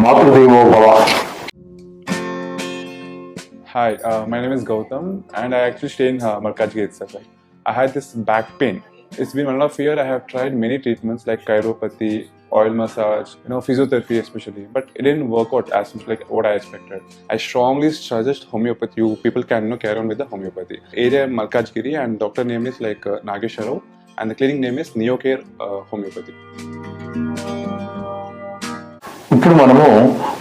మాతృదేవో భవ. Hi, my name is Gautam and I actually stay in Malkajgiri itself. I had this back pain. It's been 1.5 years. I have tried many treatments like chiropathy, oil massage, physiotherapy especially, but it didn't work out as much like what I expected. I strongly suggest homeopathy. You people can carry on with the homeopathy. Area Malkajgiri and doctor name is like Nagesharao and the clinic name is Neocare Homeopathy. ఇప్పుడు మనము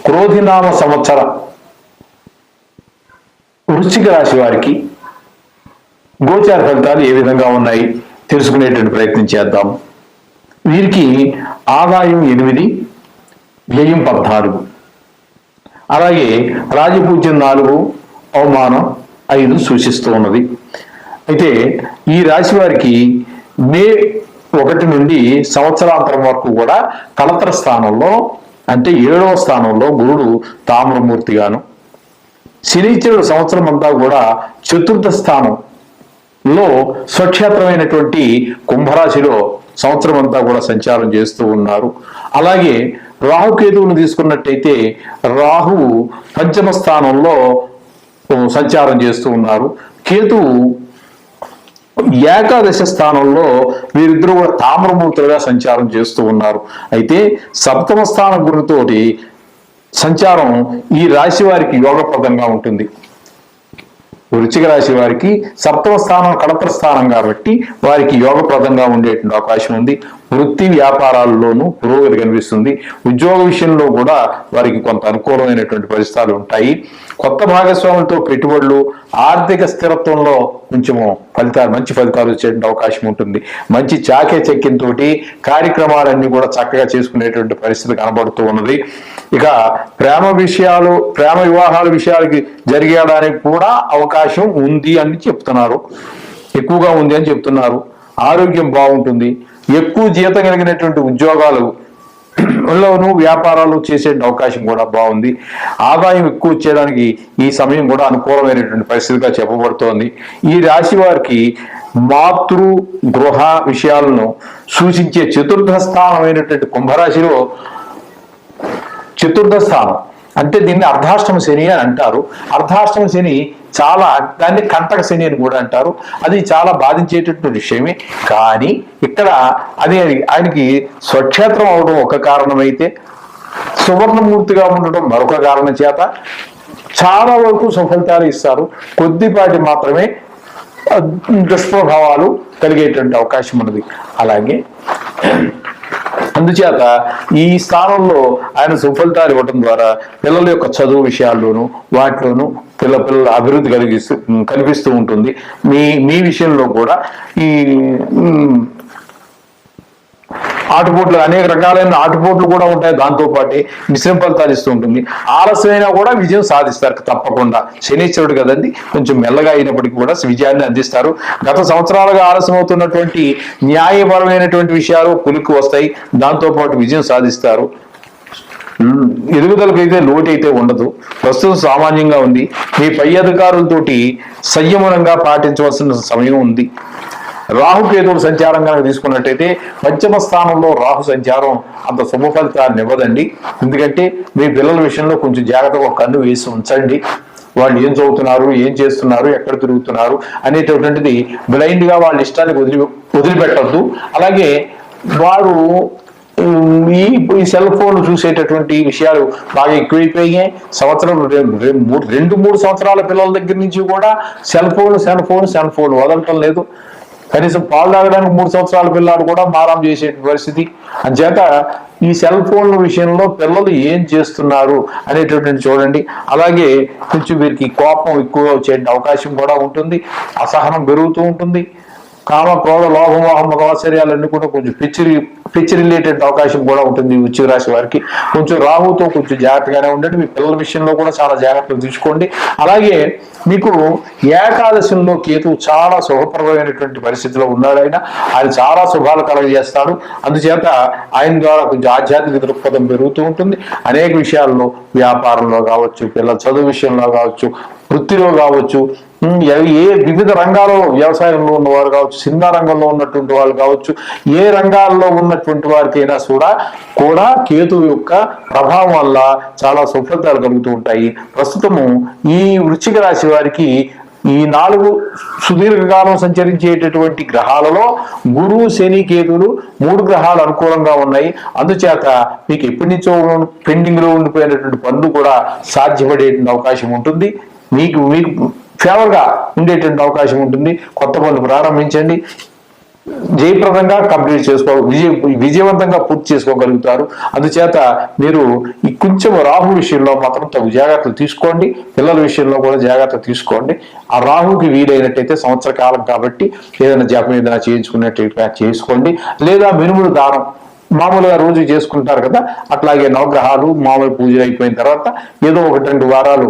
క్రోధినామ సంవత్సర వృశ్చిక రాశి వారికి గోచార ఫలితాలు ఏ విధంగా ఉన్నాయి తెలుసుకునేటువంటి ప్రయత్నం చేద్దాం. వీరికి ఆదాయం 8, వ్యయం 14, అలాగే రాజపూజ్యం 4, అవమానం 5 సూచిస్తూ ఉన్నది. అయితే ఈ రాశి వారికి మే 1 నుండి సంవత్సరాంతరం వరకు కూడా కళత్ర స్థానంలో అంటే 7వ స్థానంలో గురుడు తామ్రమూర్తిగాను, శనిశ్చరుడు సంవత్సరం అంతా కూడా 4థ స్థానంలో స్వక్షేత్రమైనటువంటి కుంభరాశిలో సంవత్సరం అంతా కూడా సంచారం చేస్తూ ఉన్నారు. అలాగే రాహుకేతువును తీసుకున్నట్టయితే రాహువు 5వ స్థానంలో సంచారం చేస్తూ ఉన్నారు. కేతువు ఏకాదశ స్థానంలో వీరిద్దరూ కూడా తామ్రమూర్తులుగా సంచారం చేస్తూ ఉన్నారు. అయితే 7వ స్థానం గురితోటి సంచారం ఈ రాశి వారికి యోగప్రదంగా ఉంటుంది. వృశ్చిక రాశి వారికి 7వ స్థానం కళత్ర స్థానం కాబట్టి వారికి యోగప్రదంగా ఉండేటువంటి అవకాశం ఉంది. వృత్తి వ్యాపారాల్లోనూ పురోగతి కనిపిస్తుంది. ఉద్యోగ విషయంలో కూడా వారికి కొంత అనుకూలమైనటువంటి పరిస్థితులు ఉంటాయి. కొత్త భాగస్వాములతో పెట్టుబడులు, ఆర్థిక స్థిరత్వంలో కొంచెము మంచి ఫలితాలు వచ్చేటువంటి అవకాశం ఉంటుంది. మంచి చాకే చెక్కింతో కార్యక్రమాలన్నీ కూడా చక్కగా చేసుకునేటువంటి పరిస్థితి కనబడుతూ ఉన్నది. ఇక ప్రేమ వివాహాల విషయాలకి జరిగేయడానికి కూడా అవకాశం ఉంది అని చెప్తున్నారు, ఎక్కువగా ఉంది అని చెప్తున్నారు. ఆరోగ్యం బాగుంటుంది. ఎక్కువ జీతం కలిగినటువంటి ఉద్యోగాలను వ్యాపారాలు చేసే అవకాశం కూడా బాగుంది. ఆదాయం ఎక్కువ వచ్చేయడానికి ఈ సమయం కూడా అనుకూలమైనటువంటి పరిస్థితిగా చెప్పబడుతోంది. ఈ రాశి వారికి మాతృ గృహ విషయాలను సూచించే 4థ స్థానమైనటువంటి కుంభరాశిలో 4థ స్థానం అంటే దీన్ని అర్ధాష్టమ శని అని అంటారు. అర్ధాష్టమ శని దాన్ని కంటక శని అని కూడా అంటారు. అది చాలా బాధించేటటువంటి విషయమే. కానీ ఇక్కడ అది ఆయనకి స్వక్షేత్రం అవడం ఒక కారణమైతే, సువర్ణమూర్తిగా ఉండడం మరొక కారణం చేత చాలా వరకు సుఫలితాలు ఇస్తారు. కొద్దిపాటి మాత్రమే దుష్ప్రభావాలు కలిగేటువంటి అవకాశం ఉన్నది. అలాగే అందుచేత ఈ స్థానంలో ఆయన సుఫలితాలు ఇవ్వడం ద్వారా పిల్లల యొక్క చదువు విషయాల్లోనూ వాటిలోనూ పిల్లల అభివృద్ధి కనిపిస్తూ ఉంటుంది. మీ విషయంలో కూడా ఈ ఆటుపోట్లు, అనేక రకాలైన ఆటుపోట్లు కూడా ఉంటాయి. దాంతోపాటే మిశ్రమ ఫలితాలు ఇస్తూ ఉంటుంది. ఆలస్యమైనా కూడా విజయం సాధిస్తారు తప్పకుండా. శనీశ్వరుడు కదండి, కొంచెం మెల్లగా అయినప్పటికీ కూడా విజయాన్ని అందిస్తారు. గత సంవత్సరాలుగా ఆలస్యం అవుతున్నటువంటి న్యాయపరమైనటువంటి విషయాలు కొలిక్కి వస్తాయి. దాంతోపాటు విజయం సాధిస్తారు. ఎదుగుదలకైతే లోటు అయితే ఉండదు. ప్రస్తుతం సామాన్యంగా ఉంది. మీ పై అధికారులతోటి సంయమనంగా పాటించవలసిన సమయం ఉంది. రాహుకేతువుల సంచారం కనుక తీసుకున్నట్టయితే 5వ స్థానంలో రాహు సంచారం అంత శుభ ఫలితాన్ని ఇవ్వదండి. ఎందుకంటే మీ పిల్లల విషయంలో కొంచెం జాగ్రత్తగా ఒక కన్ను వేసి ఉంచండి. వాళ్ళు ఏం చదువుతున్నారు, ఏం చేస్తున్నారు, ఎక్కడ తిరుగుతున్నారు అనేటటువంటిది బ్లైండ్గా వాళ్ళ ఇష్టానికి వదిలిపెట్టద్దు. అలాగే వారు ఈ సెల్ ఫోన్ చూసేటటువంటి విషయాలు బాగా ఎక్కువైపోయాయి. 2-3 సంవత్సరాల పిల్లల దగ్గర నుంచి కూడా సెల్ ఫోన్ వదలటం లేదు. కనీసం పాలు తాగడానికి 3 సంవత్సరాల పిల్లలు కూడా మారం చేసే పరిస్థితి. అంచేత ఈ సెల్ ఫోన్ల విషయంలో పిల్లలు ఏం చేస్తున్నారు అనేటటువంటి చూడండి. అలాగే కొంచెం వీరికి కోపం ఎక్కువగా వచ్చే అవకాశం కూడా ఉంటుంది. అసహనం పెరుగుతూ ఉంటుంది. కామ, క్రోధ, లోభమోహం, మగవాచర్యాలన్నీ కూడా కొంచెం పిచ్చి రిలేటెడ్ అవకాశం కూడా ఉంటుంది. వృశ్చిక రాశి వారికి కొంచెం రాహుతో కొంచెం జాగ్రత్తగానే ఉండండి. మీ పిల్లల విషయంలో కూడా చాలా జాగ్రత్తలు తీసుకోండి. అలాగే మీకు ఏకాదశంలో కేతువు చాలా శుభప్రదమైనటువంటి పరిస్థితిలో ఉన్నాడు. ఆయన చాలా శుభాలు కలగజేస్తాడు. అందుచేత ఆయన ద్వారా కొంచెం ఆధ్యాత్మిక దృక్పథం పెరుగుతూ ఉంటుంది. అనేక విషయాల్లో, వ్యాపారంలో కావచ్చు, పిల్లల చదువు విషయంలో కావచ్చు, వృత్తిలో కావచ్చు, ఏ వివిధ రంగాల్లో వ్యవసాయంలో ఉన్నవారు కావచ్చు, సినిమా రంగంలో ఉన్నటువంటి వాళ్ళు కావచ్చు, ఏ రంగాల్లో ఉన్నటువంటి వారికైనా కూడా కేతువు యొక్క ప్రభావం వల్ల చాలా సుఫలితాలు కలుగుతూ ఉంటాయి. ప్రస్తుతము ఈ వృశ్చిక రాశి వారికి ఈ 4 సుదీర్ఘకాలం సంచరించేటటువంటి గ్రహాలలో గురువు, శని, కేతువులు 3 గ్రహాలు అనుకూలంగా ఉన్నాయి. అందుచేత మీకు ఎప్పటి నుంచో పెండింగ్ లో ఉండిపోయినటువంటి పనులు కూడా సాధ్యపడేటువంటి అవకాశం ఉంటుంది. మీకు ఫేవర్గా ఉండేటువంటి అవకాశం ఉంటుంది. కొత్త పనులు ప్రారంభించండి, జయప్రదంగా కంప్లీట్ విజయవంతంగా పూర్తి చేసుకోగలుగుతారు. అందుచేత మీరు ఈ కొంచెం రాహు విషయంలో మాత్రం తగు జాగ్రత్తలు తీసుకోండి. పిల్లల విషయంలో కూడా జాగ్రత్త తీసుకోండి. ఆ రాహుకి వీలైనట్టయితే సంవత్సర కాలం కాబట్టి ఏదైనా జపం ఏదైనా చేయించుకున్నట్టు చేసుకోండి. లేదా మినుములు దానం మామూలుగా రోజు చేసుకుంటారు కదా, అట్లాగే నవగ్రహాలు మామూలు పూజలు అయిపోయిన తర్వాత ఏదో 1-2 వారాలు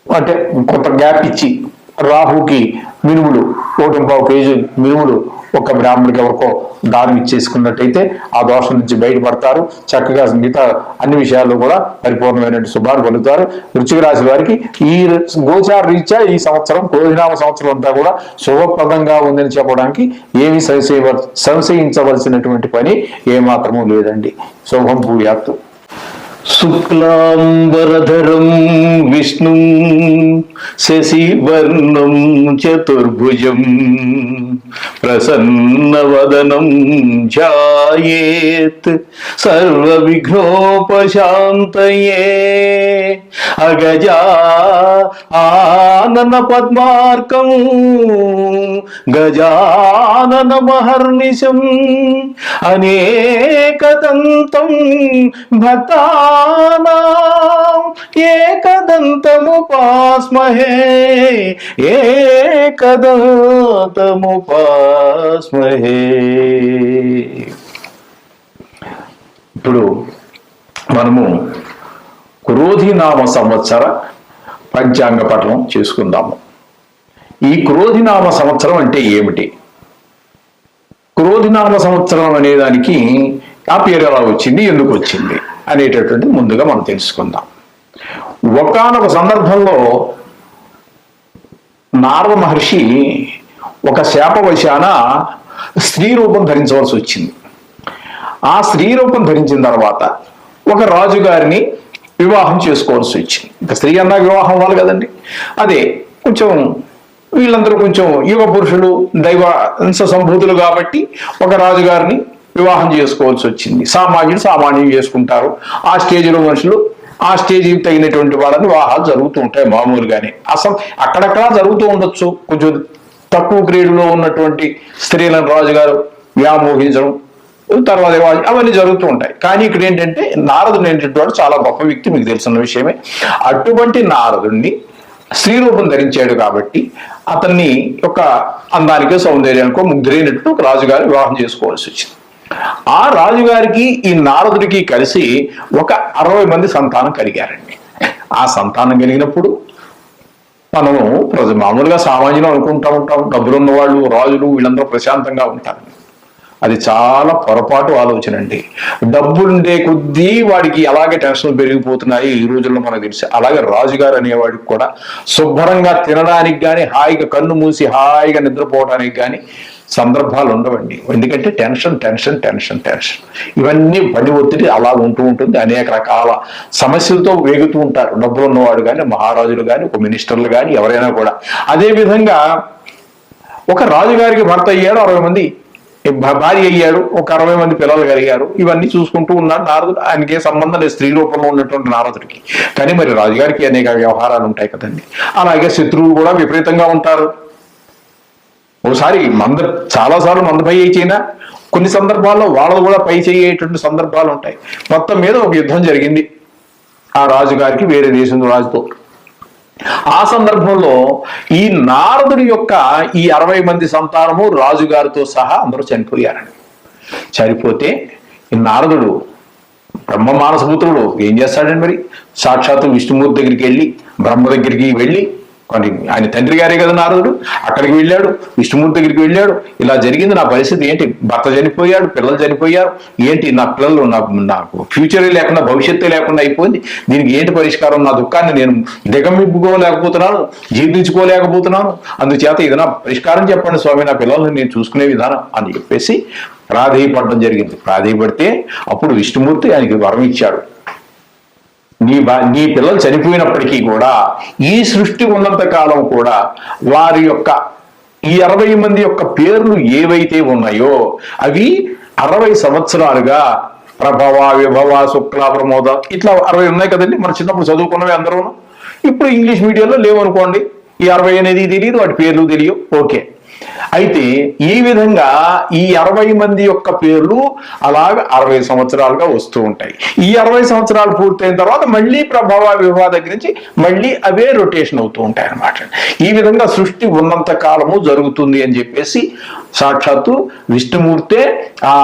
అంటే కొంత గ్యాప్ ఇచ్చి రాహుకి మినుములు 1.25 కేజీ మినుములు ఒక బ్రాహ్మణుడికి ఎవరికో దానం ఇచ్చేసుకున్నట్టయితే ఆ దోషం నుంచి బయటపడతారు. చక్కగా మిగతా అన్ని విషయాల్లో కూడా పరిపూర్ణమైన శుభాలు పొందుతారు. వృశ్చిక రాశి వారికి ఈ గోచార రీత్యా ఈ సంవత్సరం క్రోధినామ సంవత్సరం అంతా కూడా శుభప్రదంగా ఉందని చెప్పడానికి ఏమి సంశయించవలసినటువంటి పని ఏమాత్రమూ లేదండి. శుభం భూయాత్తు. శుక్లాంబరధరం విష్ణుం శశివర్ణం చతుర్భుజం ప్రసన్నవదనం ధ్యాయేత్ సర్వవిఘ్నోపశాంతయే. అగజా ఆనన పద్మార్కం గజానన మహర్నిశం అనేకదంతం భక్తానాం ఏకదంతముపాస్మహే ఏకదంతముపాస్మహే. ఇప్పుడు మనము క్రోధినామ సంవత్సర పంచాంగ పఠనం చేసుకుందాము. ఈ క్రోధినామ సంవత్సరం అంటే ఏమిటి? క్రోధినామ సంవత్సరం అనే దానికి ఆ పేరు ఎలా వచ్చింది, ఎందుకు వచ్చింది అనేటటువంటి ముందుగా మనం తెలుసుకుందాం. ఒకానొక సందర్భంలో నారద మహర్షి ఒక శాపవశాన స్త్రీ రూపం ధరించవలసి వచ్చింది. ఆ స్త్రీ రూపం ధరించిన తర్వాత ఒక రాజుగారిని వివాహం చేసుకోవాల్సి వచ్చింది. ఇంకా స్త్రీ అన్న వివాహం అవ్వాలి కదండి. అదే కొంచెం వీళ్ళందరూ కొంచెం యువ పురుషులు, దైవ సంభూతులు కాబట్టి ఒక రాజుగారిని వివాహం చేసుకోవాల్సి వచ్చింది. సామాన్యులు చేసుకుంటారు. ఆ స్టేజ్లో మనుషులు ఆ స్టేజ్కి తగినటువంటి వాళ్ళని వివాహాలు జరుగుతూ ఉంటాయి మామూలుగానే. అసలు అక్కడక్కడ జరుగుతూ ఉండొచ్చు. కొంచెం తక్కువ గ్రేడ్లో ఉన్నటువంటి స్త్రీలను రాజుగారు వ్యామోహించడం, తర్వాత అవన్నీ జరుగుతూ ఉంటాయి. కానీ ఇక్కడ ఏంటంటే నారదుడు ఏంటంటే వాడు చాలా గొప్ప వ్యక్తి, మీకు తెలిసిన విషయమే. అటువంటి నారదుడిని స్త్రీ రూపం ధరించాడు కాబట్టి అతన్ని యొక్క అందానికో సౌందర్యానికో ముగ్ధులైనట్టు ఒక రాజుగారు వివాహం చేసుకోవాల్సి వచ్చింది. ఆ రాజుగారికి ఈ నారదుడికి కలిసి ఒక 60 మంది సంతానం కలిగారండి. ఆ సంతానం కలిగినప్పుడు మనము మామూలుగా సామాన్యులు అనుకుంటా ఉంటాం, డబ్బులున్న వాళ్ళు, రాజులు వీళ్ళందరూ ప్రశాంతంగా ఉంటారు. అది చాలా పొరపాటు ఆలోచన అండి. డబ్బులుండే కొద్దీ వాడికి అలాగే టెన్షన్లు పెరిగిపోతున్నాయి ఈ రోజుల్లో మనకు తెలిసి. అలాగే రాజుగారు అనేవాడికి కూడా శుభ్రంగా తినడానికి కానీ, హాయిగా కన్ను మూసి హాయిగా నిద్రపోవడానికి కానీ సందర్భాలు ఉండవండి. ఎందుకంటే టెన్షన్ టెన్షన్ టెన్షన్ టెన్షన్ ఇవన్నీ పని ఒత్తిడి అలా ఉంటూ ఉంటుంది. అనేక రకాల సమస్యలతో వేగుతూ ఉంటారు డబ్బులు ఉన్నవాడు కానీ, మహారాజులు కానీ, ఒక మినిస్టర్లు కానీ, ఎవరైనా కూడా. అదేవిధంగా ఒక రాజుగారికి భర్త అయ్యాడు, 60 మంది భార్య అయ్యాడు, ఒక 60 మంది పిల్లలు కలిగారు. ఇవన్నీ చూసుకుంటూ ఉన్నాడు నారదుడు. ఆయనకి ఏ సంబంధం లేదు స్త్రీ రూపంలో ఉన్నటువంటి నారదుడికి. కానీ మరి రాజుగారికి అనేక వ్యవహారాలు ఉంటాయి కదండి. అలాగే శత్రువులు కూడా విపరీతంగా ఉంటారు. ఒకసారి చాలాసార్లు మంద పై చేయినా కొన్ని సందర్భాల్లో వాళ్ళకు కూడా పై చేయేటువంటి సందర్భాలు ఉంటాయి. మొత్తం మీద ఒక యుద్ధం జరిగింది ఆ రాజుగారికి వేరే దేశం రాజుతో. ఆ సందర్భంలో ఈ నారదుడి యొక్క ఈ 60 మంది సంతానము రాజుగారితో సహా అందరూ చనిపోయారండి. చనిపోతే ఈ నారదుడు బ్రహ్మ మానసపుత్రుడు ఏం చేస్తాడండి, మరి సాక్షాత్తు విష్ణుమూర్తి దగ్గరికి వెళ్ళి, బ్రహ్మ దగ్గరికి వెళ్ళి కానీ ఆయన తండ్రి గారే కదా నారదుడు, అక్కడికి వెళ్ళాడు, విష్ణుమూర్తి దగ్గరికి వెళ్ళాడు, ఇలా జరిగింది, నా పరిస్థితి ఏంటి, భర్త చనిపోయాడు, పిల్లలు చనిపోయారు, ఏంటి నా పిల్లలు నాకు ఫ్యూచరే లేకుండా భవిష్యత్తే లేకుండా అయిపోయింది, దీనికి ఏంటి పరిష్కారం, నా దుఃఖాన్ని నేను దిగమిప్పుకోలేకపోతున్నాను, జీర్ణించుకోలేకపోతున్నాను, అందుచేత ఇది నా పరిష్కారం చెప్పండి స్వామి, నా పిల్లల్ని నేను చూసుకునే విధానం అని చెప్పేసి ప్రాధేయపడడం జరిగింది. ప్రాధేయపడితే అప్పుడు విష్ణుమూర్తి ఆయనకి వరం ఇచ్చాడు, నీ పిల్లలు చనిపోయినప్పటికీ కూడా ఈ సృష్టి ఉన్నంత కాలం కూడా వారి యొక్క ఈ 60 మంది యొక్క పేర్లు ఏవైతే ఉన్నాయో అవి 60 సంవత్సరాలుగా ప్రభవ, విభవ, శుక్ల, ప్రమోద ఇట్లా 60 ఉన్నాయి కదండి. మన చిన్నప్పుడు చదువుకున్నవి అందరూ. ఇప్పుడు ఇంగ్లీష్ మీడియంలో లేవనుకోండి, ఈ 60 అనేది తెలియదు, వాటి పేర్లు తెలియవు. ఓకే, అయితే ఈ విధంగా ఈ 60 మంది యొక్క పేర్లు అలాగ 60 సంవత్సరాలుగా వస్తూ ఉంటాయి. ఈ 60 సంవత్సరాలు పూర్తయిన తర్వాత మళ్ళీ ప్రభావ, విభవ దగ్గర నుంచి మళ్ళీ అవే రొటేషన్ అవుతూ ఉంటాయి అన్నమాట. ఈ విధంగా సృష్టి ఉన్నంత కాలము జరుగుతుంది అని చెప్పేసి సాక్షాత్తు విష్ణుమూర్తే ఆ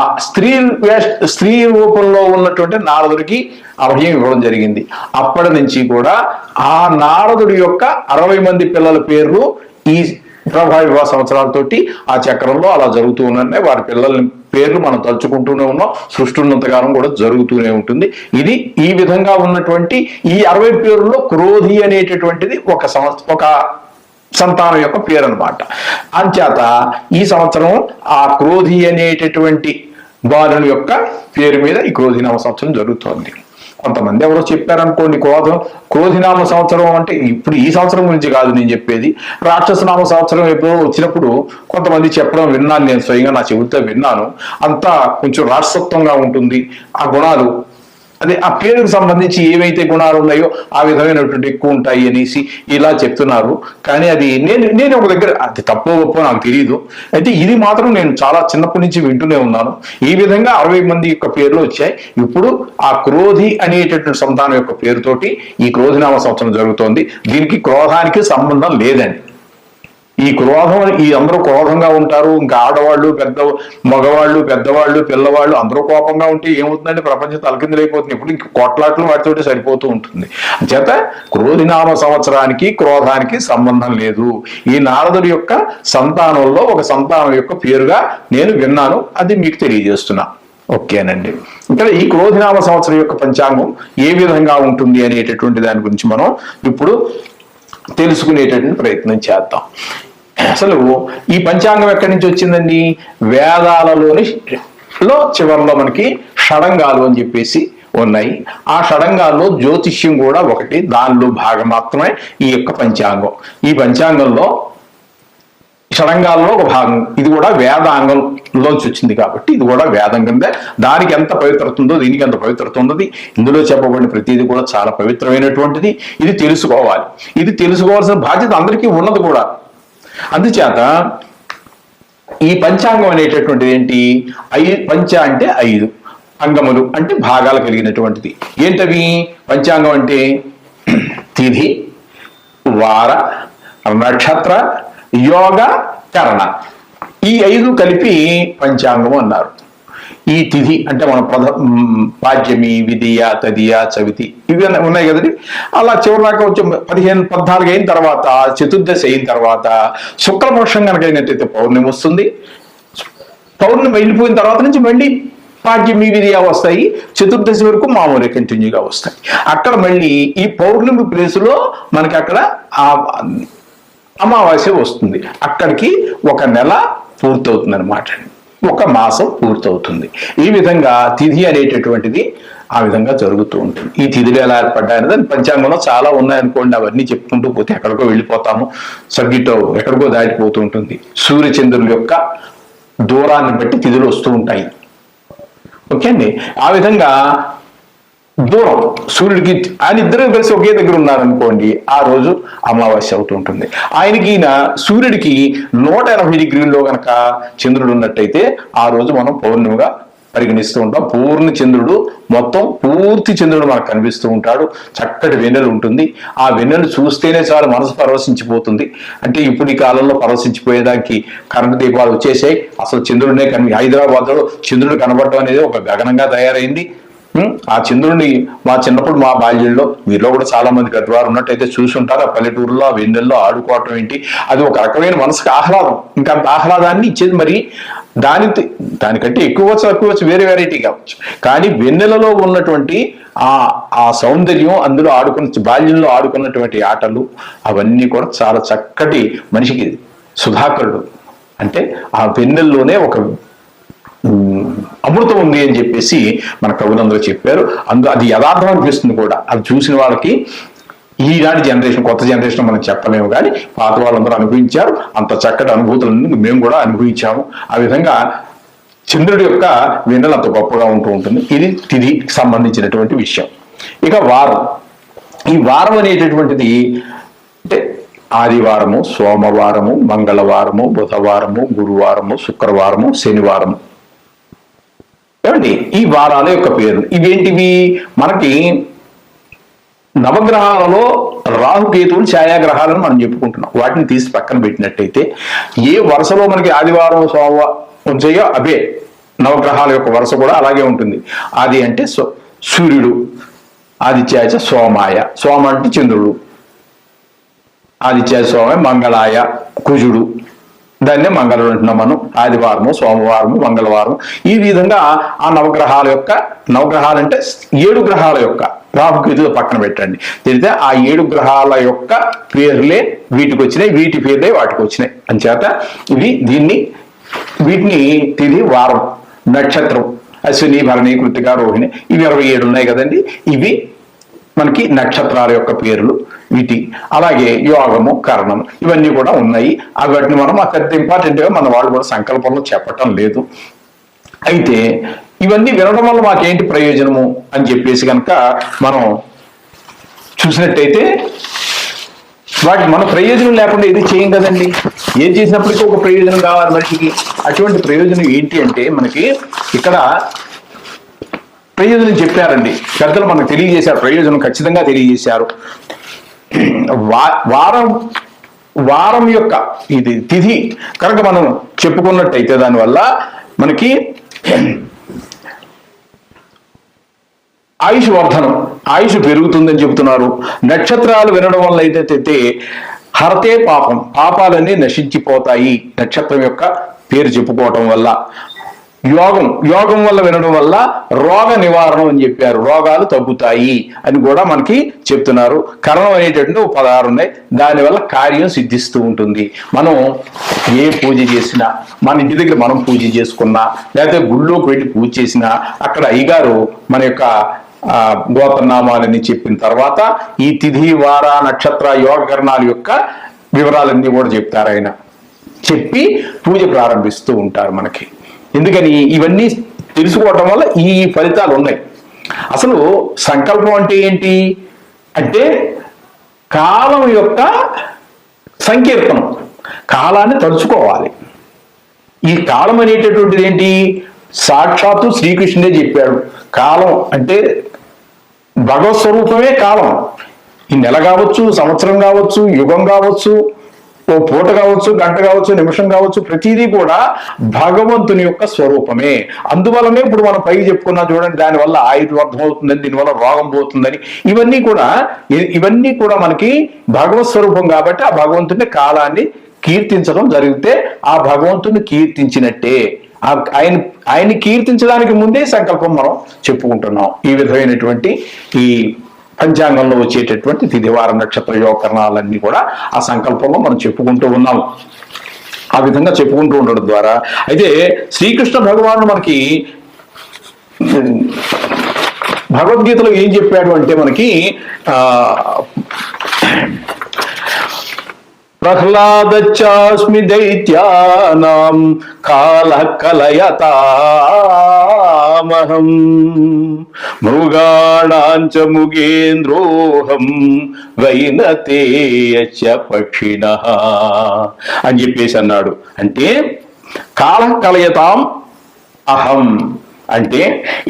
స్త్రీ రూపంలో ఉన్నటువంటి నారదుడికి అభయం ఇవ్వడం జరిగింది. అప్పటి నుంచి కూడా ఆ నారదుడి యొక్క 60 మంది పిల్లల పేర్లు ఈ ప్రభావ వివాహ సంవత్సరాలతోటి ఆ చక్రంలో అలా జరుగుతూ ఉన్నాయి. వారి పిల్లల పేర్లు మనం తలుచుకుంటూనే ఉన్నాం, సృష్టి ఉన్నంతకాలం కూడా జరుగుతూనే ఉంటుంది. ఇది ఈ విధంగా ఉన్నటువంటి ఈ 60 పేర్లలో క్రోధి అనేటటువంటిది ఒక సంతానం యొక్క పేరు అనమాట. అంచేత ఈ సంవత్సరం ఆ క్రోధి అనేటటువంటి బాలుని యొక్క పేరు మీద ఈ క్రోధినామ సంవత్సరం జరుగుతోంది. కొంతమంది ఎవరో చెప్పారనుకోండి, క్రోధినామ సంవత్సరం అంటే ఇప్పుడు ఈ సంవత్సరం గురించి కాదు నేను చెప్పేది, రాక్షసనామ సంవత్సరం ఎప్పుడో వచ్చినప్పుడు కొంతమంది చెప్పడం విన్నాను, నేను స్వయంగా నా చెబుతా విన్నాను. అంతా కొంచెం రాక్షసత్వంగా ఉంటుంది, ఆ గుణాలు అదే ఆ పేరుకు సంబంధించి ఏవైతే గుణాలు ఉన్నాయో ఆ విధమైనటువంటి ఎక్కువ ఉంటాయి అనేసి ఇలా చెప్తున్నారు. కానీ అది నేను ఒక దగ్గర అది తప్పో గొప్ప నాకు తెలియదు. అయితే ఇది మాత్రం నేను చాలా చిన్నప్పటి నుంచి వింటూనే ఉన్నాను. ఈ విధంగా 60 మంది యొక్క పేర్లు వచ్చాయి. ఇప్పుడు ఆ క్రోధి అనేటటువంటి సంతానం యొక్క పేరుతోటి ఈ క్రోధినామ సంవత్సరం జరుగుతోంది. దీనికి క్రోధానికి సంబంధం లేదండి. ఈ క్రోధం, ఈ అందరూ క్రోధంగా ఉంటారు, ఇంకా ఆడవాళ్ళు, మగవాళ్ళు, పెద్దవాళ్ళు, పిల్లవాళ్ళు అందరూ కోపంగా ఉంటే ఏమవుతుందంటే ప్రపంచం తలకిందులైపోతుంది. ఇప్పుడు ఇంక కొట్లాట్లు వాటితోటి సరిపోతూ ఉంటుంది. చేత క్రోధినామ సంవత్సరానికి క్రోధానికి సంబంధం లేదు. ఈ నారదుడి యొక్క సంతానంలో ఒక సంతానం యొక్క పేరుగా నేను విన్నాను, అది మీకు తెలియజేస్తున్నా. ఓకేనండి. ఇక్కడ ఈ క్రోధినామ సంవత్సరం యొక్క పంచాంగం ఏ విధంగా ఉంటుంది అనేటటువంటి దాని గురించి మనం ఇప్పుడు తెలుసుకునేటటువంటి ప్రయత్నం చేద్దాం. అసలు ఈ పంచాంగం ఎక్కడి నుంచి వచ్చిందండి? వేదాలలోని చివరిలో మనకి షడంగాలు అని చెప్పేసి ఉన్నాయి. ఆ షడంగాల్లో జ్యోతిష్యం కూడా ఒకటి, దానిలో భాగం మాత్రమే ఈ యొక్క పంచాంగం. ఈ పంచాంగంలో షడంగాల్లో ఒక భాగం, ఇది కూడా వేదాంగంలోంచి వచ్చింది కాబట్టి ఇది కూడా వేదం కింద. దానికి ఎంత పవిత్రత ఉందో దీనికి ఎంత పవిత్రత ఉన్నది. ఇందులో చెప్పబడిన ప్రతిదీ కూడా చాలా పవిత్రమైనటువంటిది. ఇది తెలుసుకోవాలి. ఇది తెలుసుకోవాల్సిన బాధ్యత అందరికీ ఉన్నది కూడా. అందుచేత ఈ పంచాంగం అనేటటువంటిది ఏంటి? పంచ అంటే 5, అంగములు అంటే భాగాలు కలిగినటువంటిది. ఏంటవి? పంచాంగం అంటే తిథి, వార, నక్షత్ర, యోగ, కరణ, ఈ 5 కలిపి పంచాంగం అన్నారు. ఈ తిథి అంటే మన పాడ్యమి, విధియ, తదియ, చవితి ఇవి ఉన్నాయి కదండి. అలా చివరిదాకా కొంచెం 14 అయిన తర్వాత, చతుర్దశి అయిన తర్వాత శుక్లపక్షం కనుక అయినట్టయితే పౌర్ణమి వస్తుంది. పౌర్ణమి వెళ్ళిపోయిన తర్వాత నుంచి మళ్ళీ పాడ్యమి, విధియ వస్తాయి. చతుర్దశి వరకు మామూలు కంటిన్యూగా వస్తాయి. అక్కడ మళ్ళీ ఈ పౌర్ణమి ప్లేసులో మనకి అక్కడ అమావాస్య వస్తుంది. అక్కడికి ఒక నెల పూర్తవుతుంది అనమాట, ఒక మాసం పూర్తవుతుంది. ఈ విధంగా తిథి అనేటటువంటిది ఆ విధంగా జరుగుతూ ఉంటుంది. ఈ తిథులు ఎలా ఏర్పడ్డాయని పంచాంగంలో చాలా ఉన్నాయనుకోండి, అవన్నీ చెప్పుకుంటూ పోతే ఎక్కడికో వెళ్ళిపోతాము, సబ్జెక్ట్ ఎక్కడికో దాటిపోతూ ఉంటుంది. సూర్యచంద్రుల యొక్క దూరాన్ని బట్టి తిథులు వస్తూ ఉంటాయి. ఓకే అండి. ఆ విధంగా దూరం సూర్యుడికి ఆయన ఇద్దరు కలిసి ఒకే దగ్గర ఉన్నారనుకోండి, ఆ రోజు అమావాస్య అవుతూ ఉంటుంది. ఆయనకి సూర్యుడికి 180 డిగ్రీల్లో కనుక చంద్రుడు ఉన్నట్టయితే ఆ రోజు మనం పౌర్ణమిగా పరిగణిస్తూ ఉంటాం. పూర్ణ చంద్రుడు, మొత్తం పూర్తి చంద్రుడు మనకు కనిపిస్తూ ఉంటాడు. చక్కటి వెన్నెలు ఉంటుంది. ఆ వెన్నెలు చూస్తేనే చాలు మనసు పరవశించిపోతుంది. అంటే ఇప్పుడు ఈ కాలంలో పరవశించిపోయేదానికి కరెంటు దీపాలు వచ్చేసాయి. అసలు చంద్రుడినే హైదరాబాద్లో చంద్రుడు కనబడటం అనేది ఒక గగనంగా తయారైంది. ఆ చంద్రుడిని మా చిన్నప్పుడు మా బాల్యంలో మీలో కూడా చాలా మంది పెద్దవారు ఉన్నట్టయితే చూసి ఉంటారు. ఆ పల్లెటూరులో ఆ వెన్నెల్లో ఆడుకోవటం ఏంటి, అది ఒక రకమైన మనసుకు ఆహ్లాదం. ఇంకా అంత ఆహ్లాదాన్ని ఇచ్చేది మరి దానికంటే ఎక్కువ తక్కువ వేరే వెరైటీ కావచ్చు, కానీ వెన్నెలలో ఉన్నటువంటి ఆ సౌందర్యం, అందులో బాల్యంలో ఆడుకున్నటువంటి ఆటలు అవన్నీ కూడా చాలా చక్కటి మనిషికి సుధాకరుడు అంటే ఆ వెన్నెల్లోనే ఒక అమృతం ఉంది అని చెప్పేసి మన కవులందరూ చెప్పారు. అది యథార్థం అనిపిస్తుంది కూడా. అది చూసిన వాళ్ళకి ఈనాటి జనరేషన్, కొత్త జనరేషన్ మనం చెప్పలేము, కానీ పాత వాళ్ళందరూ అనుభవించారు. అంత చక్కటి అనుభూతులను మేము కూడా అనుభవించాము. ఆ విధంగా చంద్రుడి యొక్క వెన్నెల అంత గొప్పగా ఉంటుంది. ఇది తిథికి సంబంధించినటువంటి విషయం. ఇక వారం. ఈ వారం అనేటటువంటిది అంటే ఆదివారము, సోమవారము, మంగళవారము, బుధవారము, గురువారము, శుక్రవారము, శనివారము. ఏమండి ఈ వారాల యొక్క పేర్లు ఇవేంటివి? మనకి నవగ్రహాలలో రాహుకేతువులు ఛాయాగ్రహాలను మనం చెప్పుకుంటున్నాం. వాటిని తీసి పక్కన పెట్టినట్టయితే ఏ వరుసలో మనకి ఆదివారం, సోమవారం ఉంచాయో అవే నవగ్రహాల యొక్క వరుస కూడా అలాగే ఉంటుంది. ఆది అంటే సూర్యుడు, ఆదిత్యాయ సోమాయ, సోమ అంటే చంద్రుడు, ఆదిత్యాయ సోమాయ, మంగళాయ కుజుడు, దాన్నే మంగళుడు అంటున్నాం మనం. ఆదివారము, సోమవారము, మంగళవారం, ఈ విధంగా ఆ నవగ్రహాలు అంటే 7 గ్రహాల యొక్క రాహుకేతులు పక్కన పెట్టండి. తెలిస్తే ఆ 7 గ్రహాల యొక్క పేర్లే వీటికి వచ్చినాయి, వీటి పేర్లే వాటికి వచ్చినాయి. అంచేత వీటిని తిది వారం, నక్షత్రం అశ్విని, భరణి, కృతిక, రోహిణి, ఇవి 27 ఉన్నాయి కదండి. ఇవి మనకి నక్షత్రాల యొక్క పేర్లు వీటి. అలాగే యోగము, కరణము ఇవన్నీ కూడా ఉన్నాయి. వాటిని మనం పెద్ద ఇంపార్టెంట్గా మన వాళ్ళు కూడా సంకల్పంలో చెప్పటం లేదు. అయితే ఇవన్నీ వినడం వల్ల మాకేంటి ప్రయోజనము అని చెప్పేసి కనుక మనం చూసినట్టయితే వాటి మన ప్రయోజనం లేకుండా ఏది చేయం కదండి. ఏం చేసినప్పటికీ ఒక ప్రయోజనం కావాలి మనిషికి. అటువంటి ప్రయోజనం ఏంటి అంటే మనకి ఇక్కడ ప్రయోజనం చెప్పారండి పెద్దలు, మనకు తెలియజేశారు. ప్రయోజనం ఖచ్చితంగా తెలియజేశారు. వారం యొక్క ఇది తిథి కనుక మనం చెప్పుకున్నట్టయితే దానివల్ల మనకి ఆయుష్ వర్ధనం, ఆయుష్ పెరుగుతుందని చెబుతున్నారు. నక్షత్రాలు వినడం వల్ల అయితే హరతే పాపం, పాపాలన్నీ నశించిపోతాయి నక్షత్రం యొక్క పేరు చెప్పుకోవటం వల్ల. యోగం వల్ల వినడం వల్ల రోగ నివారణ అని చెప్పారు, రోగాలు తగ్గుతాయి అని కూడా మనకి చెప్తున్నారు. కరణం అనేటటువంటి 16 ఉన్నాయి. దానివల్ల కార్యం సిద్ధిస్తూ ఉంటుంది. మనం ఏ పూజ చేసినా, మన ఇంటి దగ్గర మనం పూజ చేసుకున్నా, లేకపోతే గుళ్ళోకి వెళ్ళి పూజ చేసినా, అక్కడ అయ్యగారు మన యొక్క గోత్రనామాలని చెప్పిన తర్వాత ఈ తిథి, వార, నక్షత్ర, యోగకరణాల యొక్క వివరాలన్నీ కూడా చెప్తారు. ఆయన చెప్పి పూజ ప్రారంభిస్తూ ఉంటారు మనకి. ఎందుకని ఇవన్నీ తెలుసుకోవటం వల్ల ఈ ఫలితాలు ఉన్నాయి. అసలు సంకల్పం అంటే ఏంటి అంటే కాలం యొక్క సంకీర్తనం, కాలాన్ని తలుచుకోవాలి. ఈ కాలం అనేటటువంటిది ఏంటి? సాక్షాత్తు శ్రీకృష్ణుడే చెప్పాడు. కాలం అంటే భగవత్ స్వరూపమే కాలం. ఈ నెల కావచ్చు, సంవత్సరం కావచ్చు, యుగం కావచ్చు, ఓ పూట కావచ్చు, గంట కావచ్చు, నిమిషం కావచ్చు, ప్రతిదీ కూడా భగవంతుని యొక్క స్వరూపమే. అందువల్లనే ఇప్పుడు మనం పైకి చెప్పుకున్నా చూడండి, దానివల్ల ఆయుర్వర్ధం అవుతుందని, దీనివల్ల రోగం పోతుందని, ఇవన్నీ కూడా మనకి భగవత్ స్వరూపం. కాబట్టి ఆ భగవంతుని కాలాన్ని కీర్తించడం జరిగితే ఆ భగవంతుని కీర్తించినట్టే. ఆయన్ని కీర్తించడానికి ముందే సంకల్పం మనం చెప్పుకుంటున్నాం. ఈ విధమైనటువంటి ఈ పంచాంగంలో వచ్చేటటువంటి తిథివార నక్షత్ర యోగకరణాలన్నీ కూడా ఆ సంకల్పంలో మనం చెప్పుకుంటూ ఉన్నాం. ఆ విధంగా చెప్పుకుంటూ ఉండడం ద్వారా అయితే శ్రీకృష్ణ భగవానుడు మనకి భగవద్గీతలో ఏం చెప్పాడు అంటే మనకి ప్రహ్లాదచాస్మి దైత్యానాం కాల కలయతామహం మృగాణాంచ ముగేంద్రోహం వైనతేయచ పక్షిణః అని చెప్పేసి అన్నాడు. అంటే కాల కలయతాం అహం, అంటే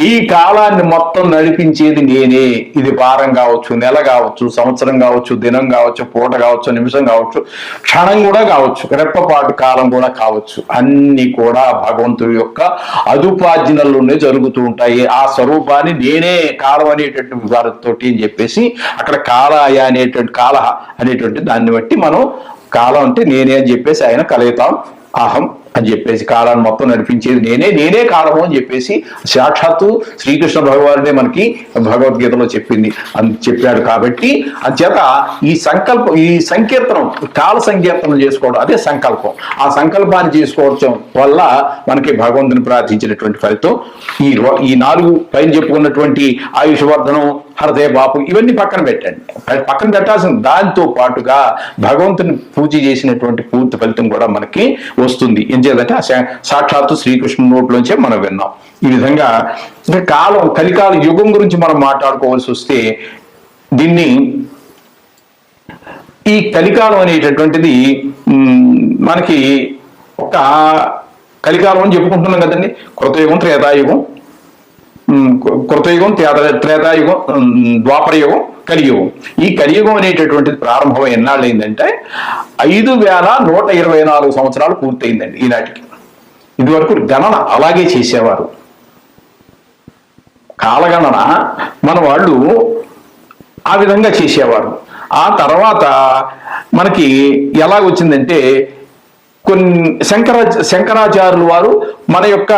ఈ కాలాన్ని మొత్తం నడిపించేది నేనే. ఇది వారం కావచ్చు, నెల కావచ్చు, సంవత్సరం కావచ్చు, దినం కావచ్చు, పూట కావచ్చు, నిమిషం కావచ్చు, క్షణం కూడా కావచ్చు, రెప్పపాటు కాలం కూడా కావచ్చు. అన్ని కూడా భగవంతుడి యొక్క అదుపార్జనలోనే జరుగుతూ ఉంటాయి. ఆ స్వరూపాన్ని నేనే కాలం అనేటటువంటి వారితోటి అని చెప్పేసి అక్కడ కాలాయ అనేటువంటి కాలహ అనేటువంటి దాన్ని బట్టి మనం కాలం అంటే నేనే అని చెప్పేసి ఆయన కలయితాం అహం అని చెప్పేసి కాలాన్ని మొత్తం నడిపించేది నేనే కాలము అని చెప్పేసి సాక్షాత్తు శ్రీకృష్ణ భగవానుడే మనకి భగవద్గీతలో చెప్పాడు. కాబట్టి అంచేత ఈ సంకీర్తనం కాల సంకీర్తనం చేసుకోవడం అదే సంకల్పం. ఆ సంకల్పాన్ని చేసుకోవడం వల్ల మనకి భగవంతుని ప్రార్థించినటువంటి ఫలితం ఈ 4 పైన చెప్పుకున్నటువంటి ఆయుష్వర్ధనం, హృదయ బాపు ఇవన్నీ పక్కన పెట్టండి. పక్కన పెట్టాల్సిన దాంతో పాటుగా భగవంతుని పూజ చేసినటువంటి పూర్తి ఫలితం కూడా మనకి వస్తుంది. ఏం చేయాలంటే సాక్షాత్తు శ్రీకృష్ణుని నోట్లోంచే మనం విన్నాం. ఈ విధంగా కలికాల యుగం గురించి మనం మాట్లాడుకోవాల్సి వస్తే ఈ కలికాలం అనేటటువంటిది మనకి ఒక కలికాలం అని చెప్పుకుంటున్నాం కదండి. కృతయుగం, త్రేతాయుగం, కృతయుగం, త్రేతాయుగం, ద్వాపరయుగం, కలియుగం. ఈ కలియుగం అనేటటువంటిది ప్రారంభం ఎన్నాళ్ళు అయిందంటే 5124 సంవత్సరాలు పూర్తయిందండి ఈనాటికి. ఇదివరకు గణన అలాగే చేసేవారు. కాలగణన మన వాళ్ళు ఆ విధంగా చేసేవారు. ఆ తర్వాత మనకి ఎలా వచ్చిందంటే శంకరాచార్యులు వారు మన యొక్క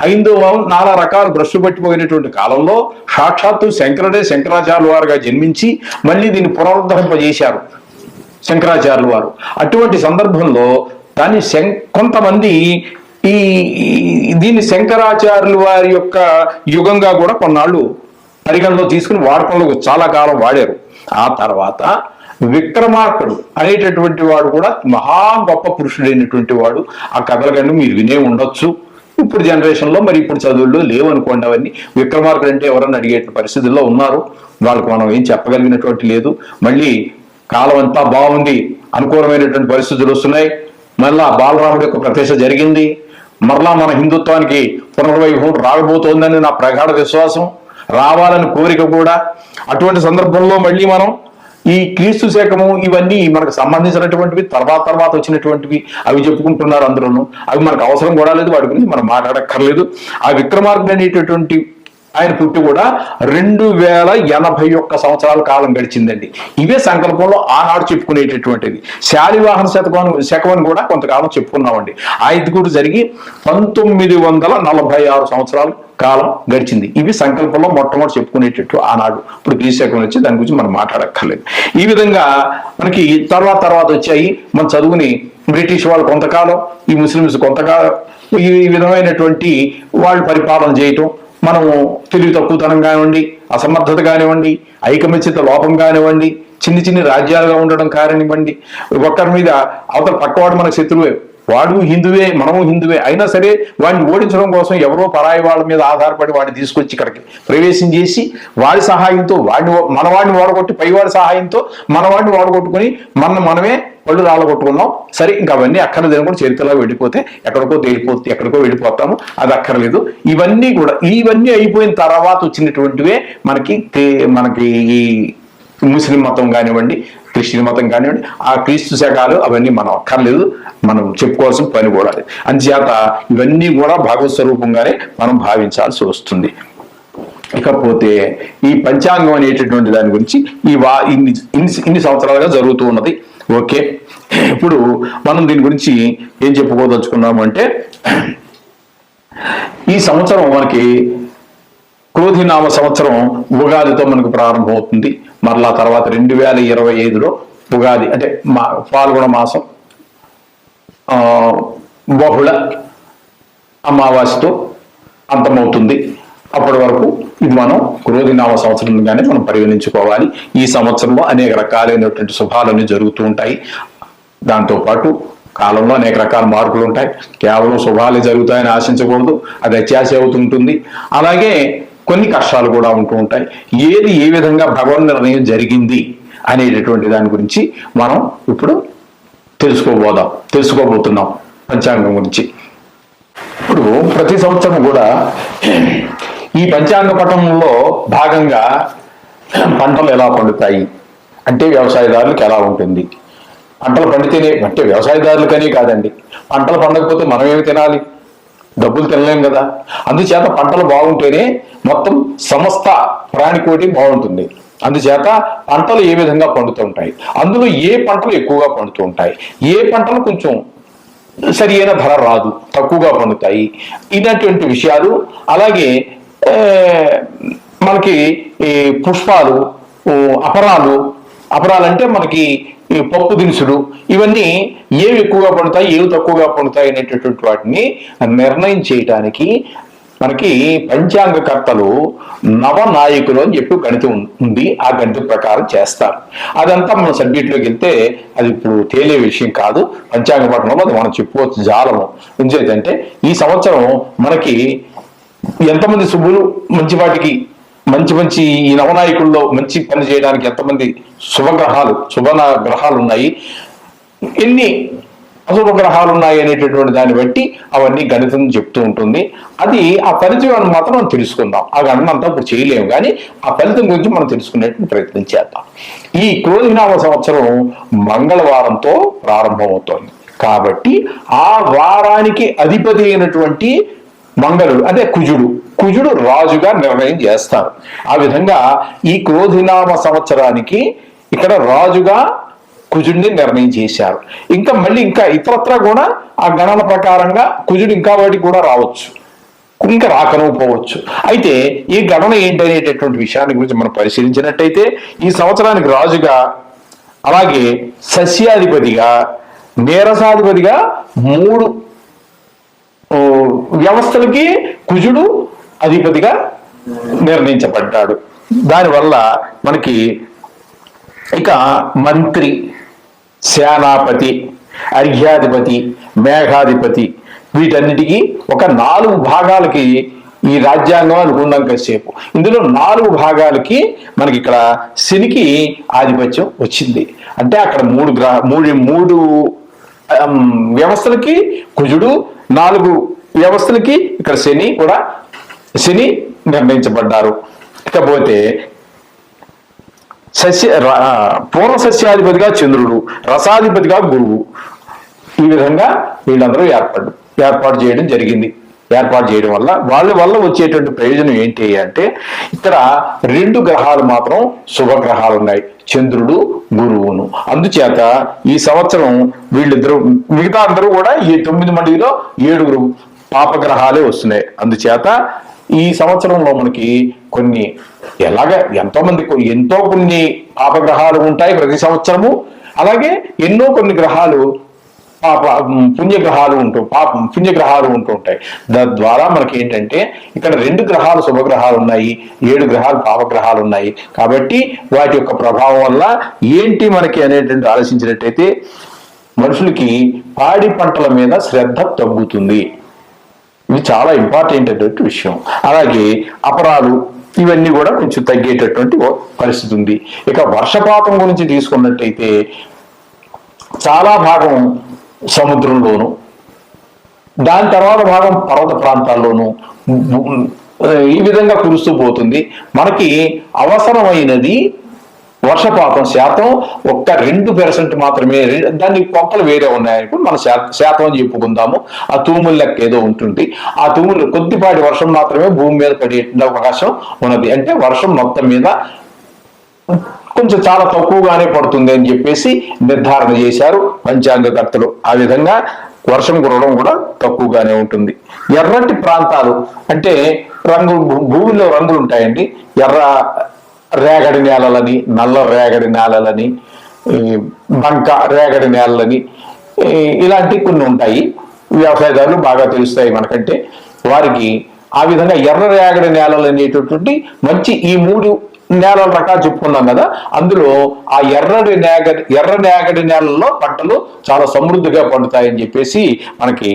హైందవం 4 రకాలు భ్రష్టు పట్టిపోయినటువంటి కాలంలో సాక్షాత్తు శంకరాచార్యుల వారుగా జన్మించి మళ్ళీ దీన్ని పునరుద్ధరింపజేశారు శంకరాచార్యుల వారు. అటువంటి సందర్భంలో దాన్ని కొంతమంది దీన్ని శంకరాచార్యుల వారి యొక్క యుగంగా కూడా కొన్నాళ్ళు పరిగణలో తీసుకుని వాడకంలో చాలా కాలం వాడారు. ఆ తర్వాత విక్రమార్కుడు అనేటటువంటి వాడు కూడా మహా గొప్ప పురుషుడైనటువంటి వాడు. ఆ కథలకన్నీ మీరు వినే ఉండొచ్చు. ఇప్పుడు జనరేషన్లో మరి ఇప్పుడు చదువుల్లో లేవనుకోండి అవన్నీ. విక్రమార్కుడు అంటే ఎవరన్నా అడిగే పరిస్థితుల్లో ఉన్నారు. వాళ్ళకి మనం ఏం చెప్పగలిగినటువంటి లేదు. మళ్ళీ కాలం అంతా బాగుంది, అనుకూలమైనటువంటి పరిస్థితులు వస్తున్నాయి. మళ్ళా బాలరాముడి యొక్క ప్రతిష్ఠ జరిగింది. మరలా మన హిందుత్వానికి పునర్వైభవం రాబోతోందని నా ప్రగాఢ విశ్వాసం, రావాలని కోరిక కూడా. అటువంటి సందర్భంలో మళ్ళీ మనం ఈ క్రీస్తు శకము ఇవన్నీ మనకు సంబంధించినటువంటివి తర్వాత వచ్చినటువంటివి అవి చెప్పుకుంటున్నారు అందరూ. అవి మనకు అవసరం కూడా లేదు, వాటి గురించి మనం మాట్లాడక్కర్లేదు. ఆ విక్రమార్కుడు అనేటటువంటి ఆయన పుట్టి కూడా 2081 సంవత్సరాల కాలం గడిచిందండి. ఇవే సంకల్పంలో ఆనాడు చెప్పుకునేటటువంటిది. శాలివాహన శకం అని కూడా కొంతకాలం చెప్పుకున్నామండి. ఆ ఇది కూడా జరిగి 1946 సంవత్సరాల కాలం గడిచింది. ఇవి సంకల్పంలో మొట్టమొదటి చెప్పుకునేటట్టు ఆనాడు. ఇప్పుడు క్రీశకం వచ్చి దాని గురించి మనం మాట్లాడక్కర్లేదు. ఈ విధంగా మనకి తర్వాత వచ్చాయి. మన చదువుని బ్రిటిష్ వాళ్ళు కొంతకాలం, ఈ ముస్లిమ్స్ కొంతకాలం, ఈ విధమైనటువంటి వాళ్ళు పరిపాలన చేయటం, మనము తెలివి తక్కువతనం కానివ్వండి, అసమర్థత కానివ్వండి, ఐకమత్యత లోపం కానివ్వండి, చిన్ని రాజ్యాలుగా ఉండడం కానివ్వండి, ఒక్కరి మీద అవతల పక్కవాడు మనకు శత్రువే, వాడు హిందువే, మనము హిందువే, అయినా సరే వాడిని ఓడించడం కోసం ఎవరో పరాయి వాళ్ళ మీద ఆధారపడి వాడిని తీసుకొచ్చి ఇక్కడికి ప్రవేశం చేసి వాడి సహాయంతో మనవాడిని వాడగొట్టి పైవాడి సహాయంతో మనవాడిని వాడగొట్టుకుని మనమే పళ్ళు రాళ్ళగొట్టుకున్నాం. సరే, ఇంకా అవన్నీ అక్కర్లేదని కూడా చరిత్రలో వెళ్ళిపోతే ఎక్కడికో వెళ్ళిపోతాము, అది అక్కర్లేదు. ఇవన్నీ అయిపోయిన తర్వాత వచ్చినటువంటివే మనకి ఈ ముస్లిం మతం కానివ్వండి, క్రిస్టియన్ మతం కానివ్వండి, ఆ క్రీస్తు శకాలు అవన్నీ మనం అక్కర్లేదు, మనం చెప్పుకోవాల్సిన పని కూడా. అందుచేత ఇవన్నీ కూడా భగవత్ స్వరూపంగానే మనం భావించాల్సి వస్తుంది. ఇకపోతే ఈ పంచాంగం అనేటటువంటి దాని గురించి ఇన్ని సంవత్సరాలుగా జరుగుతూ ఉన్నది. ఓకే, ఇప్పుడు మనం దీని గురించి ఏం చెప్పుకోదలుచుకున్నాము అంటే, ఈ సంవత్సరం మనకి క్రోధినామ సంవత్సరం ఉగాదితో మనకు ప్రారంభమవుతుంది. మరలా తర్వాత 2025లో ఉగాది అంటే పాల్గొన మాసం బహుళ అమావాస్యతో అంతమవుతుంది. అప్పటి వరకు ఇది మనం క్రోధినామ సంవత్సరంగానే మనం పరిగణించుకోవాలి. ఈ సంవత్సరంలో అనేక రకాలైనటువంటి శుభాలన్నీ జరుగుతూ ఉంటాయి. దాంతోపాటు కాలంలో అనేక రకాల మార్పులు ఉంటాయి. కేవలం శుభాలే జరుగుతాయని ఆశించకూడదు, అది అత్యాశ అవుతుంటుంది. అలాగే కొన్ని కష్టాలు కూడా ఉంటూ ఉంటాయి. ఏది ఏ విధంగా భగవన్ నిర్ణయం జరిగింది అనేటటువంటి దాని గురించి మనం ఇప్పుడు తెలుసుకోబోతున్నాం పంచాంగం గురించి. ఇప్పుడు ప్రతి సంవత్సరం కూడా ఈ పంచాంగ పఠనంలో భాగంగా పంటలు ఎలా పండుతాయి అంటే వ్యవసాయదారులకు ఎలా ఉంటుంది, పంటలు పండితేనే అంటే వ్యవసాయదారులకనే కాదండి, పంటలు పండకపోతే మనం ఏమి తినాలి, డబ్బులు తినలేం కదా. అందుచేత పంటలు బాగుంటేనే మొత్తం సమస్త ప్రాణికోటి బాగుంటుంది. అందుచేత పంటలు ఏ విధంగా పండుతూ ఉంటాయి, అందులో ఏ పంటలు ఎక్కువగా పండుతూ ఉంటాయి, ఏ పంటలు కొంచెం సరి అయిన ధర రాదు, తక్కువగా పండుతాయి, ఇలాంటి విషయాలు. అలాగే మనకి ఈ పుష్పాలు, అపరాలు అంటే మనకి ఈ పప్పు దినుసులు, ఇవన్నీ ఏవి ఎక్కువగా పండుతాయి ఏవి తక్కువగా పండుతాయి అనేటటువంటి వాటిని నిర్ణయం చేయడానికి మనకి పంచాంగకర్తలు నవనాయకులు అని చెప్పి గణితం ఉంది. ఆ గణితం ప్రకారం చేస్తారు. అదంతా మన సబ్జెక్టులోకి వెళ్తే అది ఇప్పుడు తేలే విషయం కాదు. పంచాంగ పఠనంలో అది మనం చెప్పుకోవచ్చు జాలము. ఎందుకంటే ఈ సంవత్సరం మనకి ఎంతమంది శుభులు మంచి వాటికి మంచి ఈ నవనాయకుల్లో మంచి పని చేయడానికి ఎంతమంది శుభ గ్రహాలు ఉన్నాయి, ఎన్ని అశుభ గ్రహాలు ఉన్నాయి అనేటటువంటి దాన్ని బట్టి అవన్నీ గణితం చెప్తూ ఉంటుంది. అది ఆ ఫలితం మాత్రం మనం తెలుసుకుందాం. ఆ గణన అంతా ఇప్పుడు చేయలేము, కానీ ఆ ఫలితం గురించి మనం తెలుసుకునేటువంటి ప్రయత్నం చేద్దాం. ఈ క్రోధినామ సంవత్సరం మంగళవారంతో ప్రారంభమవుతోంది కాబట్టి ఆ వారానికి అధిపతి అయినటువంటి మంగళుడు అంటే కుజుడు రాజుగా నిర్ణయం చేస్తారు. ఆ విధంగా ఈ క్రోధినామ సంవత్సరానికి ఇక్కడ రాజుగా కుజుడిని నిర్ణయం చేశారు. ఇంకా ఇతరత్ర కూడా ఆ గణన ప్రకారంగా కుజుడు ఇంకా వాటికి కూడా రావచ్చు, ఇంకా రాకనకపోవచ్చు. అయితే ఈ గణన ఏంటనేటటువంటి విషయాన్ని గురించి మనం పరిశీలించినట్టయితే ఈ సంవత్సరానికి రాజుగా, అలాగే సస్యాధిపతిగా, నీరసాధిపతిగా 3 వ్యవస్థలకి కుజుడు అధిపతిగా నిర్ణయించబడ్డాడు. దానివల్ల మనకి ఇక మంత్రి, సేనాపతి, అర్ఘ్యాధిపతి, మేఘాధిపతి వీటన్నిటికీ ఒక 4 భాగాలకి ఈ రాజ్యాంగం అనుకున్నాం కాసేపు. ఇందులో 4 భాగాలకి మనకి ఇక్కడ శనికి ఆధిపత్యం వచ్చింది. అంటే అక్కడ 3 వ్యవస్థలకి కుజుడు, 4 వ్యవస్థలకి ఇక్కడ శని నిర్ణయించబడ్డారు. ఇకపోతే పూర్ణ సస్యాధిపతిగా చంద్రుడు, రసాధిపతిగా గురువు, ఈ విధంగా వీళ్ళందరూ ఏర్పాటు చేయడం జరిగింది. ఏర్పాటు చేయడం వల్ల వాళ్ళ వచ్చేటువంటి ప్రయోజనం ఏంటి అంటే ఇక్కడ 2 గ్రహాలు మాత్రం శుభగ్రహాలు ఉన్నాయి, చంద్రుడు, గురువును. అందుచేత ఈ సంవత్సరం వీళ్ళిద్దరూ, మిగతా అందరూ కూడా ఈ 9 మందిలో 7 పాపగ్రహాలే వస్తున్నాయి. అందుచేత ఈ సంవత్సరంలో మనకి కొన్ని ఎంతో కొన్ని పాపగ్రహాలు ఉంటాయి ప్రతి సంవత్సరము. అలాగే కొన్ని గ్రహాలు పుణ్యగ్రహాలు ఉంటూ ఉంటాయి. తద్వారా మనకి ఏంటంటే ఇక్కడ 2 గ్రహాలు శుభగ్రహాలు ఉన్నాయి, 7 గ్రహాలు పాపగ్రహాలు ఉన్నాయి. కాబట్టి వాటి యొక్క ప్రభావం వల్ల ఏంటి మనకి అనేటువంటి ఆలోచించినట్టయితే మనుషులకి పాడి పంటల మీద శ్రద్ధ తగ్గుతుంది. ఇది చాలా ఇంపార్టెంట్ అయినటువంటి విషయం. అలాగే అపరాలు ఇవన్నీ కూడా కొంచెం తగ్గేటటువంటి పరిస్థితి ఉంది. ఇక వర్షపాతం గురించి తీసుకున్నట్టయితే చాలా భాగం సముద్రంలోను, దాని తర్వాత భాగం పర్వత ప్రాంతాల్లోనూ ఈ విధంగా కురుస్తూ పోతుంది. మనకి అవసరమైనది వర్షపాతం శాతం ఒక్క 2% మాత్రమే. దాన్ని కొంపలు వేరే ఉన్నాయని మన శాతం అని చెప్పుకుందాము. ఆ తూముల లెక్క ఏదో ఉంటుంది. ఆ తూములు కొద్దిపాటి వర్షం మాత్రమే భూమి మీద పడే అవకాశం ఉన్నది. అంటే వర్షం మొత్తం మీద కొంచెం చాలా తక్కువగానే పడుతుంది అని చెప్పేసి నిర్ధారణ చేశారు పంచాంగకర్తలు. ఆ విధంగా వర్షం కురవడం కూడా తక్కువగానే ఉంటుంది. ఎర్రటి ప్రాంతాలు అంటే భూమిలో రంగులు ఉంటాయండి. ఎర్ర రేగడి నేలలని, నల్ల రేగడి నేలలని, బంక రేగడి నేలలని, ఇలాంటివి కొన్ని ఉంటాయి. వ్యవసాయదారులు బాగా తెలుస్తాయి మనకంటే. వారికి ఆ విధంగా ఎర్ర రేగడి నేలలు అనేటటువంటి మంచి ఈ 3 నేలల రకాలు చెప్పుకున్నాం కదా, అందులో ఆ ఎర్ర నేగడి నేలల్లో పంటలు చాలా సమృద్ధిగా పండుతాయని చెప్పేసి మనకి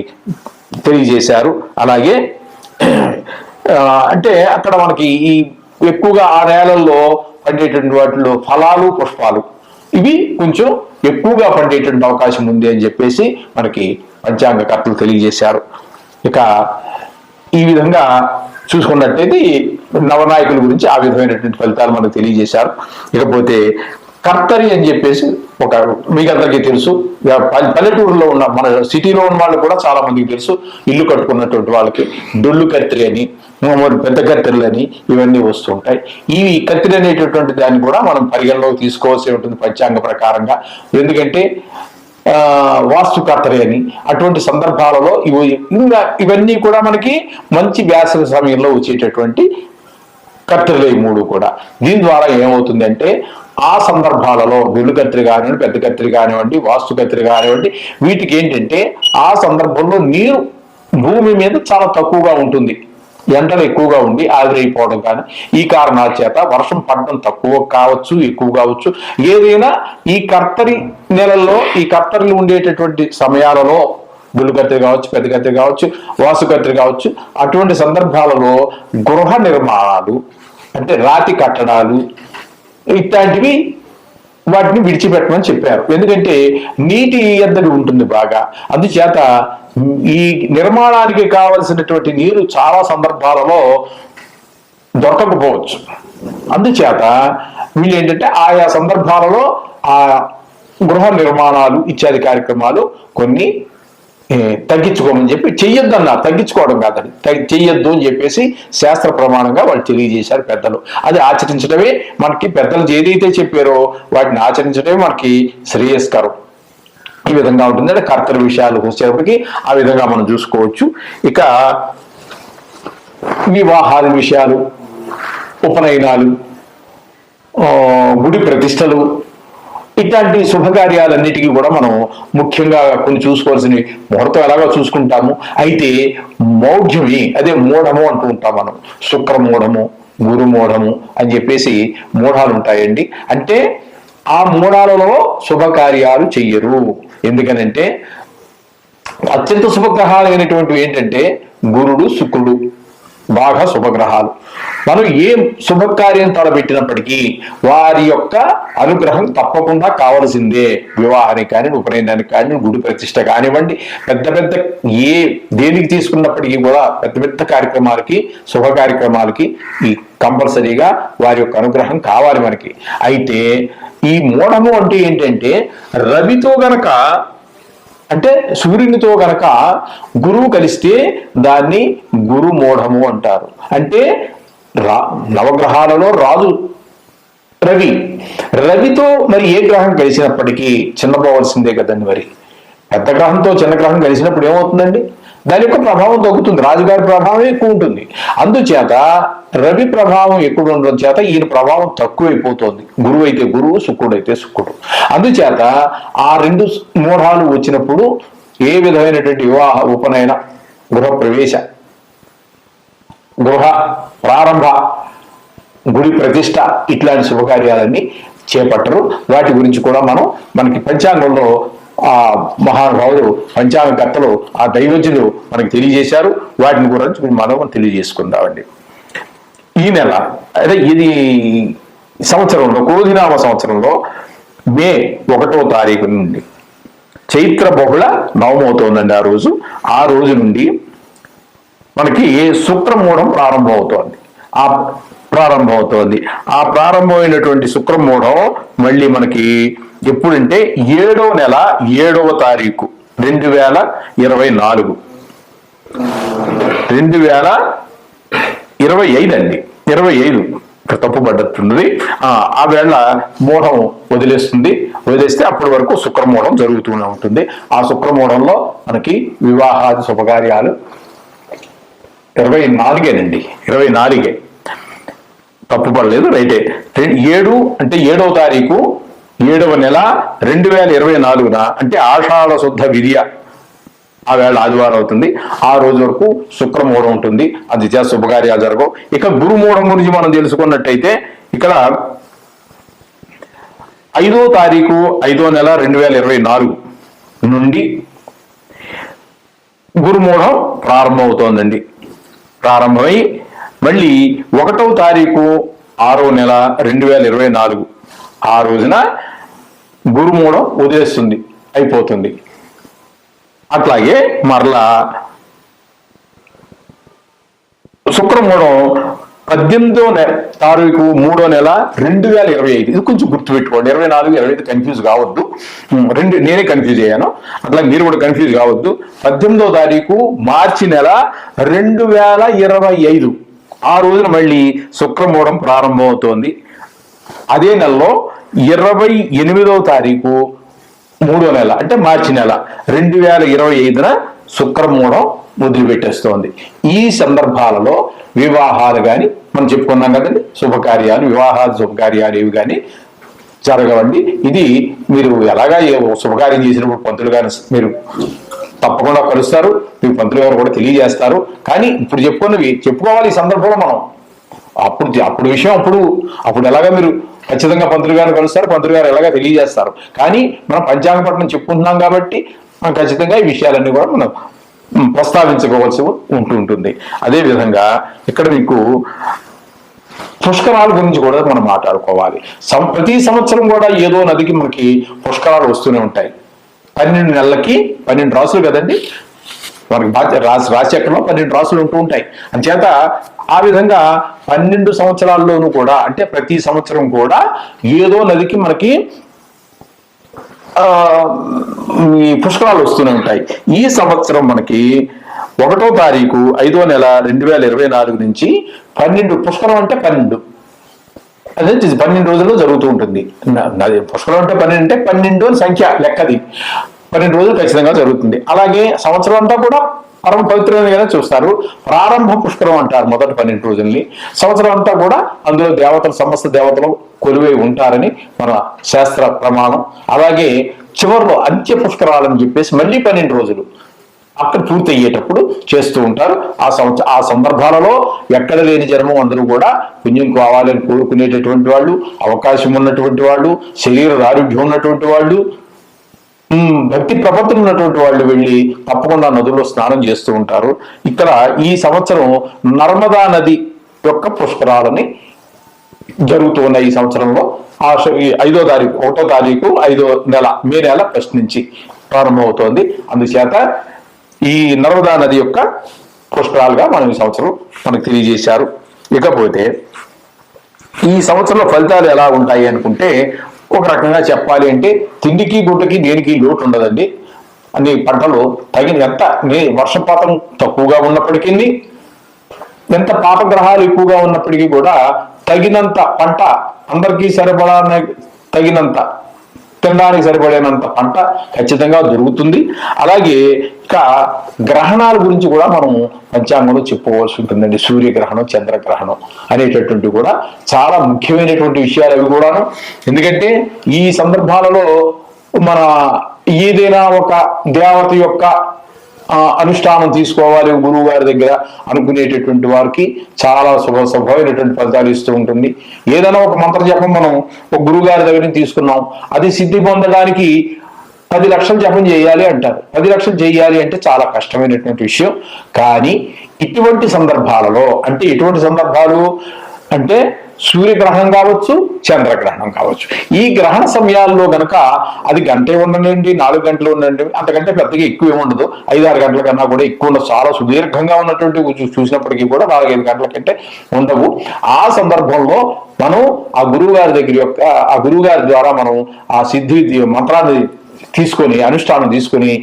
తెలియజేశారు. అలాగే అంటే అక్కడ మనకి ఈ ఎక్కువగా ఆ నేలల్లో పండేటువంటి వాటిలో ఫలాలు, పుష్పాలు ఇవి కొంచెం ఎక్కువగా పండేటువంటి అవకాశం ఉంది అని చెప్పేసి మనకి పంచాంగకర్తలు తెలియజేశారు. ఇక ఈ విధంగా చూసుకున్నట్టయితే ఈ నవనాయకుల గురించి ఆ విధమైనటువంటి ఫలితాలు మనకు తెలియజేశారు. ఇకపోతే కర్తరి అని చెప్పేసి ఒక మీకు అందరికీ తెలుసు, పల్లెటూరులో ఉన్న మన సిటీలో ఉన్న వాళ్ళు కూడా చాలా మందికి తెలుసు. ఇల్లు కట్టుకున్నటువంటి వాళ్ళకి డొల్లు కత్తిరి అని, పెద్ద కత్తిరలు అని ఇవన్నీ వస్తుంటాయి. ఈ కత్తిరి అనేటటువంటి దాన్ని కూడా మనం పరిగణలోకి తీసుకోవాల్సి ఉంటుంది పంచాంగ ప్రకారంగా. ఎందుకంటే వాస్తు కర్తరి అని అటువంటి సందర్భాలలో ఇవన్నీ కూడా మనకి మంచి వేసవి సమయంలో వచ్చేటటువంటి కత్తిరలు ఈ మూడు కూడా. దీని ద్వారా ఏమవుతుంది అంటే ఆ సందర్భాలలో వెళ్ళు కత్తిరి కానివ్వండి, పెద్ద కత్తిరి కానివ్వండి, వాస్తు కత్తిరి కానివ్వండి, వీటికి ఏంటంటే ఆ సందర్భంలో నీరు భూమి మీద చాలా తక్కువగా ఉంటుంది, ఎండలు ఎక్కువగా ఉండి ఆవిరైపోవడం కానీ ఈ కారణాల చేత వర్షం పడడం తక్కువ కావచ్చు, ఎక్కువ కావచ్చు. ఏదైనా ఈ కర్తరి నెలల్లో ఈ కర్తరిలు ఉండేటటువంటి సమయాలలో గుళ్ళు కత్తిరి కావచ్చు, పెద్ద కత్తిరి కావచ్చు, వాసు కత్తిరి కావచ్చు, అటువంటి సందర్భాలలో గృహ నిర్మాణాలు అంటే రాతి కట్టడాలు ఇట్లాంటివి వాటిని విడిచిపెట్టమని చెప్పారు. ఎందుకంటే నీటి ఎద్దడి ఉంటుంది బాగా. అందుచేత ఈ నిర్మాణానికి కావలసినటువంటి నీరు చాలా సందర్భాలలో దొరకకపోవచ్చు. అందుచేత వీళ్ళు ఏంటంటే ఆయా సందర్భాలలో ఆ గృహ నిర్మాణాలు ఇత్యాది కార్యక్రమాలు కొన్ని తగ్గించుకోమని చెప్పి, చెయ్యొద్దు అన్నారు, తగ్గించుకోవడం కాదని, చెయ్యొద్దు అని చెప్పేసి శాస్త్ర ప్రమాణంగా వాళ్ళు తెలియజేశారు పెద్దలు. అది ఆచరించడమే మనకి పెద్దలు ఏదైతే చెప్పారో వాటిని ఆచరించడమే మనకి శ్రేయస్కరం. ఈ విధంగా ఉంటుంది. అంటే కర్తవ్య విషయాలు వచ్చేటప్పటికి ఆ విధంగా మనం చూసుకోవచ్చు. ఇక వివాహాది విషయాలు, ఉపనయనాలు, గుడి ప్రతిష్టలు, ఇట్లాంటి శుభకార్యాలన్నిటికీ కూడా మనం ముఖ్యంగా కొన్ని చూసుకోవాల్సిన ముహూర్తం ఎలాగో చూసుకుంటాము. అయితే మౌఢ్యమి, అదే మూఢము అంటూ ఉంటాం మనం. శుక్రమూఢము, గురుమూఢము అని చెప్పేసి మూఢాలు ఉంటాయండి. అంటే ఆ మూఢాలలో శుభకార్యాలు చెయ్యరు. ఎందుకనంటే అత్యంత శుభగ్రహాలు అయినటువంటివి ఏంటంటే గురుడు, శుక్రుడు బాగా శుభగ్రహాలు. మనం ఏ శుభకార్యం తలపెట్టినప్పటికీ వారి యొక్క అనుగ్రహం తప్పకుండా కావలసిందే. వివాహానికి కానీ, ఉపనయనానికి కానీ, గుడి ప్రతిష్ట కానివ్వండి, పెద్ద పెద్ద దేనికి తీసుకున్నప్పటికీ కూడా పెద్ద పెద్ద కార్యక్రమాలకి, శుభ కార్యక్రమాలకి ఈ కంపల్సరీగా వారి యొక్క అనుగ్రహం కావాలి మనకి. అయితే ఈ మూఢము అంటే ఏంటంటే రవితో గనక అంటే సూర్యునితో గనక గురువు కలిస్తే దాన్ని గురు మూఢము అంటారు. అంటే నవగ్రహాలలో రాజు రవి, రవితో మరి ఏ గ్రహం కలిసినప్పటికీ చిన్నపోవలసిందే కదండి. మరి పెద్ద గ్రహంతో చిన్న గ్రహం కలిసినప్పుడు ఏమవుతుందండి? దాని యొక్క ప్రభావం తగ్గుతుంది, రాజుగారి ప్రభావం ఎక్కువ ఉంటుంది. అందుచేత రవి ప్రభావం ఎక్కువ ఉండడం చేత ఈయన ప్రభావం తక్కువైపోతుంది. గురువు అయితే గురువు, శుక్రుడు అయితే శుక్రుడు. అందుచేత ఆ రెండు మూఢాలు వచ్చినప్పుడు ఏ విధమైనటువంటి వివాహ, ఉపనయన, గృహ ప్రవేశ, గృహ ప్రారంభ, గుడి ప్రతిష్ట ఇట్లాంటి శుభకార్యాలన్నీ చేపట్టరు. వాటి గురించి కూడా మనకి పంచాంగంలో ఆ మహానుభావులు, పంచాంగకర్తలు, ఆ దైవజ్ఞులు మనకి తెలియజేశారు. వాటిని గురించి మనం తెలియజేసుకుందామండి. ఈ నెల అదే ఇది సంవత్సరంలో, క్రోధినామ సంవత్సరంలో మే 1వ తారీఖు నుండి చైత్ర బహుళ నవమవుతోందండి. ఆ రోజు నుండి మనకి శుక్రమూఢం ప్రారంభమవుతోంది. ఆ ప్రారంభమైనటువంటి శుక్రమూఢం మళ్ళీ మనకి ఎప్పుడంటే 7వ నెల 7వ తారీఖు 2024 2025 అండి. 25 తప్పుపడ్డట్టున్నది. ఆ వేళ మూఢం వదిలేస్తే అప్పటి వరకు శుక్రమూఢం జరుగుతూనే ఉంటుంది. ఆ శుక్రమూఢంలో మనకి వివాహాది శుభకార్యాలు 24 24 తప్పుపడలేదు, రైటే. 7 అంటే 7వ తారీఖు 7వ నెల 2024 అంటే ఆషాఢ శుద్ధ విద్య ఆ వేళ ఆదివారం అవుతుంది. ఆ రోజు వరకు శుక్రమూఢం ఉంటుంది. అది చేత శుభకార్యాలు జరగవు. ఇక గురుమూఢం గురించి మనం తెలుసుకున్నట్టయితే ఇక్కడ 5వ తారీఖు 5వ నెల 2024 నుండి గురుమూఢం ప్రారంభమవుతోందండి. ప్రారంభమై మళ్ళీ 1వ తారీఖు 6వ నెల 2024 ఆ రోజున గురుమూఢం వదిలేస్తుంది, అయిపోతుంది. అట్లాగే మరలా శుక్రమూఢం 18వ తారీఖు 3వ నెల 2025. ఇది కొంచెం గుర్తుపెట్టుకోండి. 24, 25 కన్ఫ్యూజ్ కావద్దు. నేనే కన్ఫ్యూజ్ అయ్యాను, అట్లా మీరు కూడా కన్ఫ్యూజ్ కావద్దు. 18వ తారీఖు మార్చి నెల 2025 ఆ రోజున మళ్ళీ శుక్రమూఢం ప్రారంభమవుతోంది. అదే నెలలో 28వ తారీఖు 3వ నెల అంటే మార్చి నెల 2025న శుక్రమూఢం మొదలుపెట్టేస్తోంది. ఈ సందర్భాలలో వివాహాలు కానీ మనం చెప్పుకున్నాం కదండి, శుభకార్యాలు, వివాహాలు శుభకార్యాలు ఇవి కానీ జరగవండి. ఇది మీరు ఎలాగా శుభకార్యం చేసినప్పుడు పంతులు గారు మీరు తప్పకుండా కలుస్తారు, మీ పంతులు గారు కూడా తెలియజేస్తారు. కానీ ఇప్పుడు చెప్పుకున్నవి చెప్పుకోవాలి ఈ సందర్భంలో మనం. అప్పుడు విషయం అప్పుడు ఎలాగా మీరు ఖచ్చితంగా పంతులు గారిని కలుస్తారు, పంతులు గారు ఎలాగా తెలియజేస్తారు. కానీ మనం పంచాంగపట్నం చెప్పుకుంటున్నాం కాబట్టి మనం ఖచ్చితంగా ఈ విషయాలన్నీ కూడా మనం ప్రస్తావించుకోవాల్సి ఉంటుంది. అదేవిధంగా ఇక్కడ మీకు పుష్కరాల గురించి కూడా మనం మాట్లాడుకోవాలి. ప్రతి సంవత్సరం కూడా ఏదో నదికి మనకి పుష్కరాలు వస్తూనే ఉంటాయి. 12 నెలలకి 12 రాసులు కదండి మనకి రాశిచక్రంలో 12 రాసులు ఉంటూ ఉంటాయి. అంచేత ఆ విధంగా 12 సంవత్సరాల్లోనూ కూడా అంటే ప్రతి సంవత్సరం కూడా ఏదో నదికి మనకి ఈ పుష్కరాలు వస్తూనే ఉంటాయి. ఈ సంవత్సరం మనకి 1వ తారీఖు 5వ నెల 2024 నుంచి 12 పుష్కరం అంటే 12 అదే 12 రోజుల్లో జరుగుతూ ఉంటుంది. పుష్కరం అంటే 12 అంటే 12 అని సంఖ్య లెక్కది. 12 రోజులు ఖచ్చితంగా జరుగుతుంది. అలాగే సంవత్సరం అంతా కూడా పరమ పవిత్రంగా చూస్తారు. ప్రారంభ పుష్కరం అంటారు మొదటి 12 రోజుల్ని. సంవత్సరం అంతా కూడా అందులో దేవతలు సమస్త దేవతలు కొలువై ఉంటారని మన శాస్త్ర ప్రమాణం. అలాగే చివరిలో అంత్య పుష్కరాలని చెప్పేసి మళ్ళీ 12 రోజులు అక్కడ పూర్తి అయ్యేటప్పుడు చేస్తూ ఉంటారు. ఆ సందర్భాలలో ఎక్కడ లేని జన్మం అందరూ కూడా పుణ్యం కావాలని కోరుకునేటటువంటి వాళ్ళు, అవకాశం ఉన్నటువంటి వాళ్ళు, శరీర ఆరోగ్యం ఉన్నటువంటి వాళ్ళు, భక్తి ప్రపత్తులు ఉన్నటువంటి వాళ్ళు వెళ్ళి తప్పకుండా నదుల్లో స్నానం చేస్తూ ఉంటారు. ఇక్కడ ఈ సంవత్సరం నర్మదా నది యొక్క పుష్కరాలని జరుగుతూ ఉన్నాయి. ఈ సంవత్సరంలో 5వ తారీఖు 1వ తారీఖు 5వ నెల మే నెల 1 నుంచి ప్రారంభమవుతోంది. అందుచేత ఈ నర్మదా నది యొక్క పుష్కరాలుగా మనం ఈ సంవత్సరం మనకు తెలియజేశారు. ఇకపోతే ఈ సంవత్సరంలో ఫలితాలు ఎలా ఉంటాయి అనుకుంటే ఒక రకంగా చెప్పాలి అంటే తిండికి గుడ్డకి దేనికి లోటు ఉండదండి. అన్ని పంటలు ఎంత వర్షపాతం తక్కువగా ఉన్నప్పటికీ, ఎంత పాపగ్రహాలు ఎక్కువగా ఉన్నప్పటికీ కూడా తగినంత పంట అందరికీ తగినంత తినడానికి సరిపడేనంత పంట ఖచ్చితంగా దొరుకుతుంది. అలాగే ఇక గ్రహణాల గురించి కూడా మనం పంచాంగంలో చెప్పుకోవాల్సి ఉంటుందండి. సూర్యగ్రహణం, చంద్రగ్రహణం అనేటటువంటి కూడా చాలా ముఖ్యమైనటువంటి విషయాలు అవి కూడాను. ఎందుకంటే ఈ సందర్భాలలో మన ఏదైనా ఒక దేవత యొక్క అనుష్ఠానం తీసుకోవాలి గురువు గారి దగ్గర అనుకునేటటువంటి వారికి చాలా శుభమైనటువంటి ఫలితాలు ఇస్తూ ఉంటుంది. ఏదైనా ఒక మంత్ర జపం మనం ఒక గురువు గారి దగ్గర నుంచి తీసుకున్నాం, అది సిద్ధి పొందడానికి 10 లక్షలు జపం చేయాలి అంటారు. 10 లక్షలు చేయాలి అంటే చాలా కష్టమైనటువంటి విషయం. కానీ ఎటువంటి సందర్భాలలో ఎటువంటి సందర్భాలు అంటే సూర్యగ్రహణం కావచ్చు, చంద్రగ్రహణం కావచ్చు. ఈ గ్రహణ సమయాల్లో గనక అది గంటే ఉండనండి, 4 గంటలు ఉండండి, అంతకంటే పెద్దగా ఎక్కువ ఏముండదు. 5-6 గంటల కన్నా కూడా ఎక్కువ ఉండదు. చాలా సుదీర్ఘంగా ఉన్నటువంటి చూసినప్పటికీ కూడా 4-5 గంటల కంటే ఉండవు. ఆ సందర్భంలో మనం ఆ గురువు గారి ద్వారా మనం ఆ సిద్ధి మంత్రాన్ని తీసుకొని అనుష్ఠానం తీసుకొని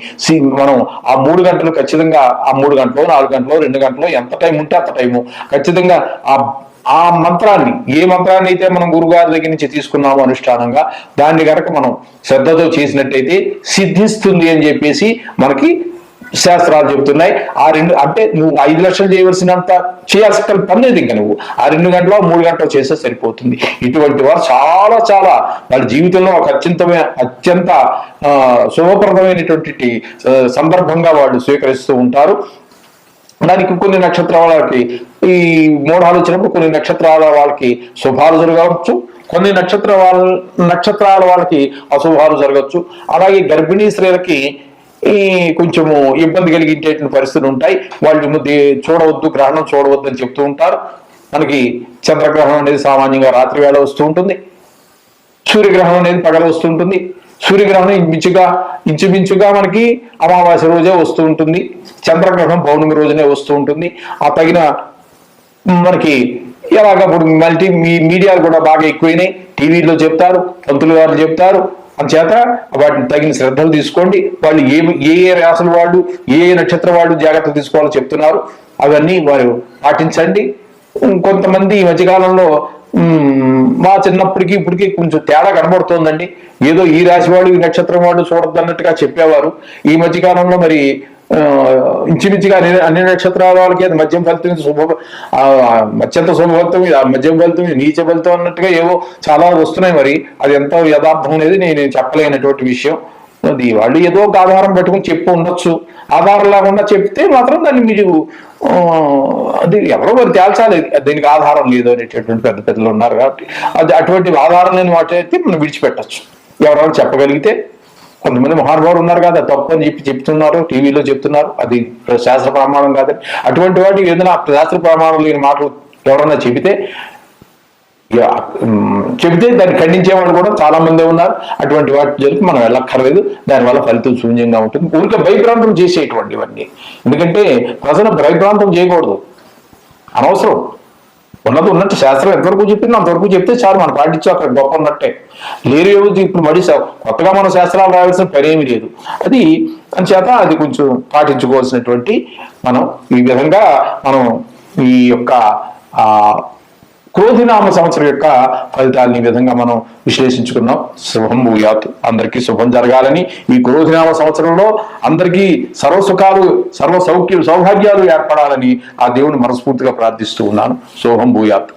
మనం ఆ 3 గంటలు ఖచ్చితంగా ఆ 3 గంటలు 4 గంటలు 2 గంటలు ఎంత టైం ఉంటే అంత టైము ఖచ్చితంగా ఆ మంత్రాన్ని ఏ మంత్రాన్ని అయితే మనం గురుగారి దగ్గర నుంచి తీసుకున్నామో అనుష్ఠానంగా దాన్ని కనుక మనం శ్రద్ధతో చేసినట్టయితే సిద్ధిస్తుంది అని చెప్పేసి మనకి శాస్త్రాలు చెబుతున్నాయి. ఆ 2 అంటే నువ్వు 5 లక్షలు చేయవలసినంత చేయాల్సిన పని లేదు. ఇంకా నువ్వు ఆ 2 గంటలో 3 గంటలు చేస్తే సరిపోతుంది. ఇటువంటి వారు చాలా చాలా వాళ్ళ జీవితంలో ఒక అత్యంత శుభప్రదమైనటువంటి సందర్భంగా వాళ్ళు స్వీకరిస్తూ ఉంటారు. దానికి కొన్ని నక్షత్రాల వాళ్ళకి ఈ మోడాలు వచ్చినప్పుడు కొన్ని నక్షత్రాల వాళ్ళకి శుభాలు జరగవచ్చు, కొన్ని నక్షత్రాల వాళ్ళకి అశుభాలు జరగచ్చు. అలాగే గర్భిణీ స్త్రీలకి కొంచెము ఇబ్బంది కలిగించేటువంటి పరిస్థితులు ఉంటాయి. వాళ్ళు చూడవద్దు, గ్రహణం చూడవద్దు అని చెప్తూ ఉంటారు. మనకి చంద్రగ్రహణం అనేది సామాన్యంగా రాత్రి వేళ వస్తూ ఉంటుంది, సూర్యగ్రహణం అనేది పగల వస్తూ ఉంటుంది. సూర్యగ్రహణం ఇంచుమించుగా మనకి అమావాస్య రోజే వస్తూ ఉంటుంది, చంద్రగ్రహణం పౌర్ణమి రోజునే వస్తూ ఉంటుంది. ఆ తగిన మనకి ఎలాగ ఇప్పుడు మీడియాలు కూడా బాగా ఎక్కువైనాయి, టీవీలో చెప్తారు, పంతులు గారు చెప్తారు. అందుచేత వాటిని తగిన శ్రద్ధలు తీసుకోండి. వాళ్ళు ఏ రాసుల వాళ్ళు, ఏ నక్షత్ర వాళ్ళు జాగ్రత్తలు తీసుకోవాలో చెప్తున్నారు, అవన్నీ వారు పాటించండి. కొంతమంది ఈ మధ్యకాలంలో మా చిన్నప్పటికి ఇప్పటికి కొంచెం తేడా కనబడుతోందండి. ఏదో ఈ రాశి వాడు, ఈ నక్షత్రం వాడు చూడద్దు అన్నట్టుగా చెప్పేవారు. ఈ మధ్యకాలంలో మరి ఇంచుమించుగా అన్ని నక్షత్రాల వాళ్ళకి అది మధ్యం ఫలితం, అత్యంత శుభ ఫలితం, మధ్యం ఫలితం, నీచ ఫలితం అన్నట్టుగా ఏవో చాలా వస్తున్నాయి. మరి అది ఎంత యథార్థం అనేది నేను చెప్పలేనటువంటి విషయం. అది వాళ్ళు ఏదో ఒక ఆధారం పెట్టుకుని చెప్పు ఉండొచ్చు. ఆధారం లేకుండా చెప్తే మాత్రం దాన్ని మీరు అది ఎవరో మరి తేల్చాలి, దీనికి ఆధారం లేదు అనేటటువంటి పెద్ద పెద్దలు ఉన్నారు. కాబట్టి అది అటువంటి ఆధారం లేని వాటి అయితే మనం విడిచిపెట్టచ్చు. ఎవరెవరు చెప్పగలిగితే, కొంతమంది మహానుభావులు ఉన్నారు కదా, తప్పు అని చెప్తున్నారు, టీవీలో చెప్తున్నారు, అది శాస్త్ర ప్రమాణం కాదని. అటువంటి వాటి ఏదైనా శాస్త్ర ప్రమాణం లేని మాటలు ఎవరన్నా చెబితే దాన్ని ఖండించే వాళ్ళు కూడా చాలా మంది ఉన్నారు. అటువంటి వాటి జరిగి మనం వెళ్ళక్కర్లేదు, దానివల్ల ఫలితం శూన్యంగా ఉంటుంది. ఊరికే భయభ్రాంతం చేసేటువంటివన్నీ, ఎందుకంటే ప్రజలు భయభ్రాంతం చేయకూడదు, అనవసరం. ఉన్నట్టు శాస్త్రం ఎంతవరకు చెప్పింది అంతవరకు చెప్తే చాలు, మనం పాటించు, అక్కడ గొప్ప ఉన్నట్టే. లేరు ఇప్పుడు మళ్ళీ కొత్తగా మనం శాస్త్రాలు రావాల్సిన పని ఏమీ లేదు. అది అంచేత అది కొంచెం పాటించుకోవాల్సినటువంటి మనం ఈ విధంగా మనం ఈ యొక్క క్రోధినామ సంవత్సరం యొక్క ఫలితాలను ఈ విధంగా మనం విశ్లేషించుకున్నాం. శుభం భూయాత్, అందరికీ శుభం జరగాలని, ఈ క్రోధినామ సంవత్సరంలో అందరికీ సర్వసుఖాలు, సర్వ సౌఖ్యాలు, సౌభాగ్యాలు ఏర్పడాలని ఆ దేవుని మనస్ఫూర్తిగా ప్రార్థిస్తూ ఉన్నాను. శుభం భూయాత్.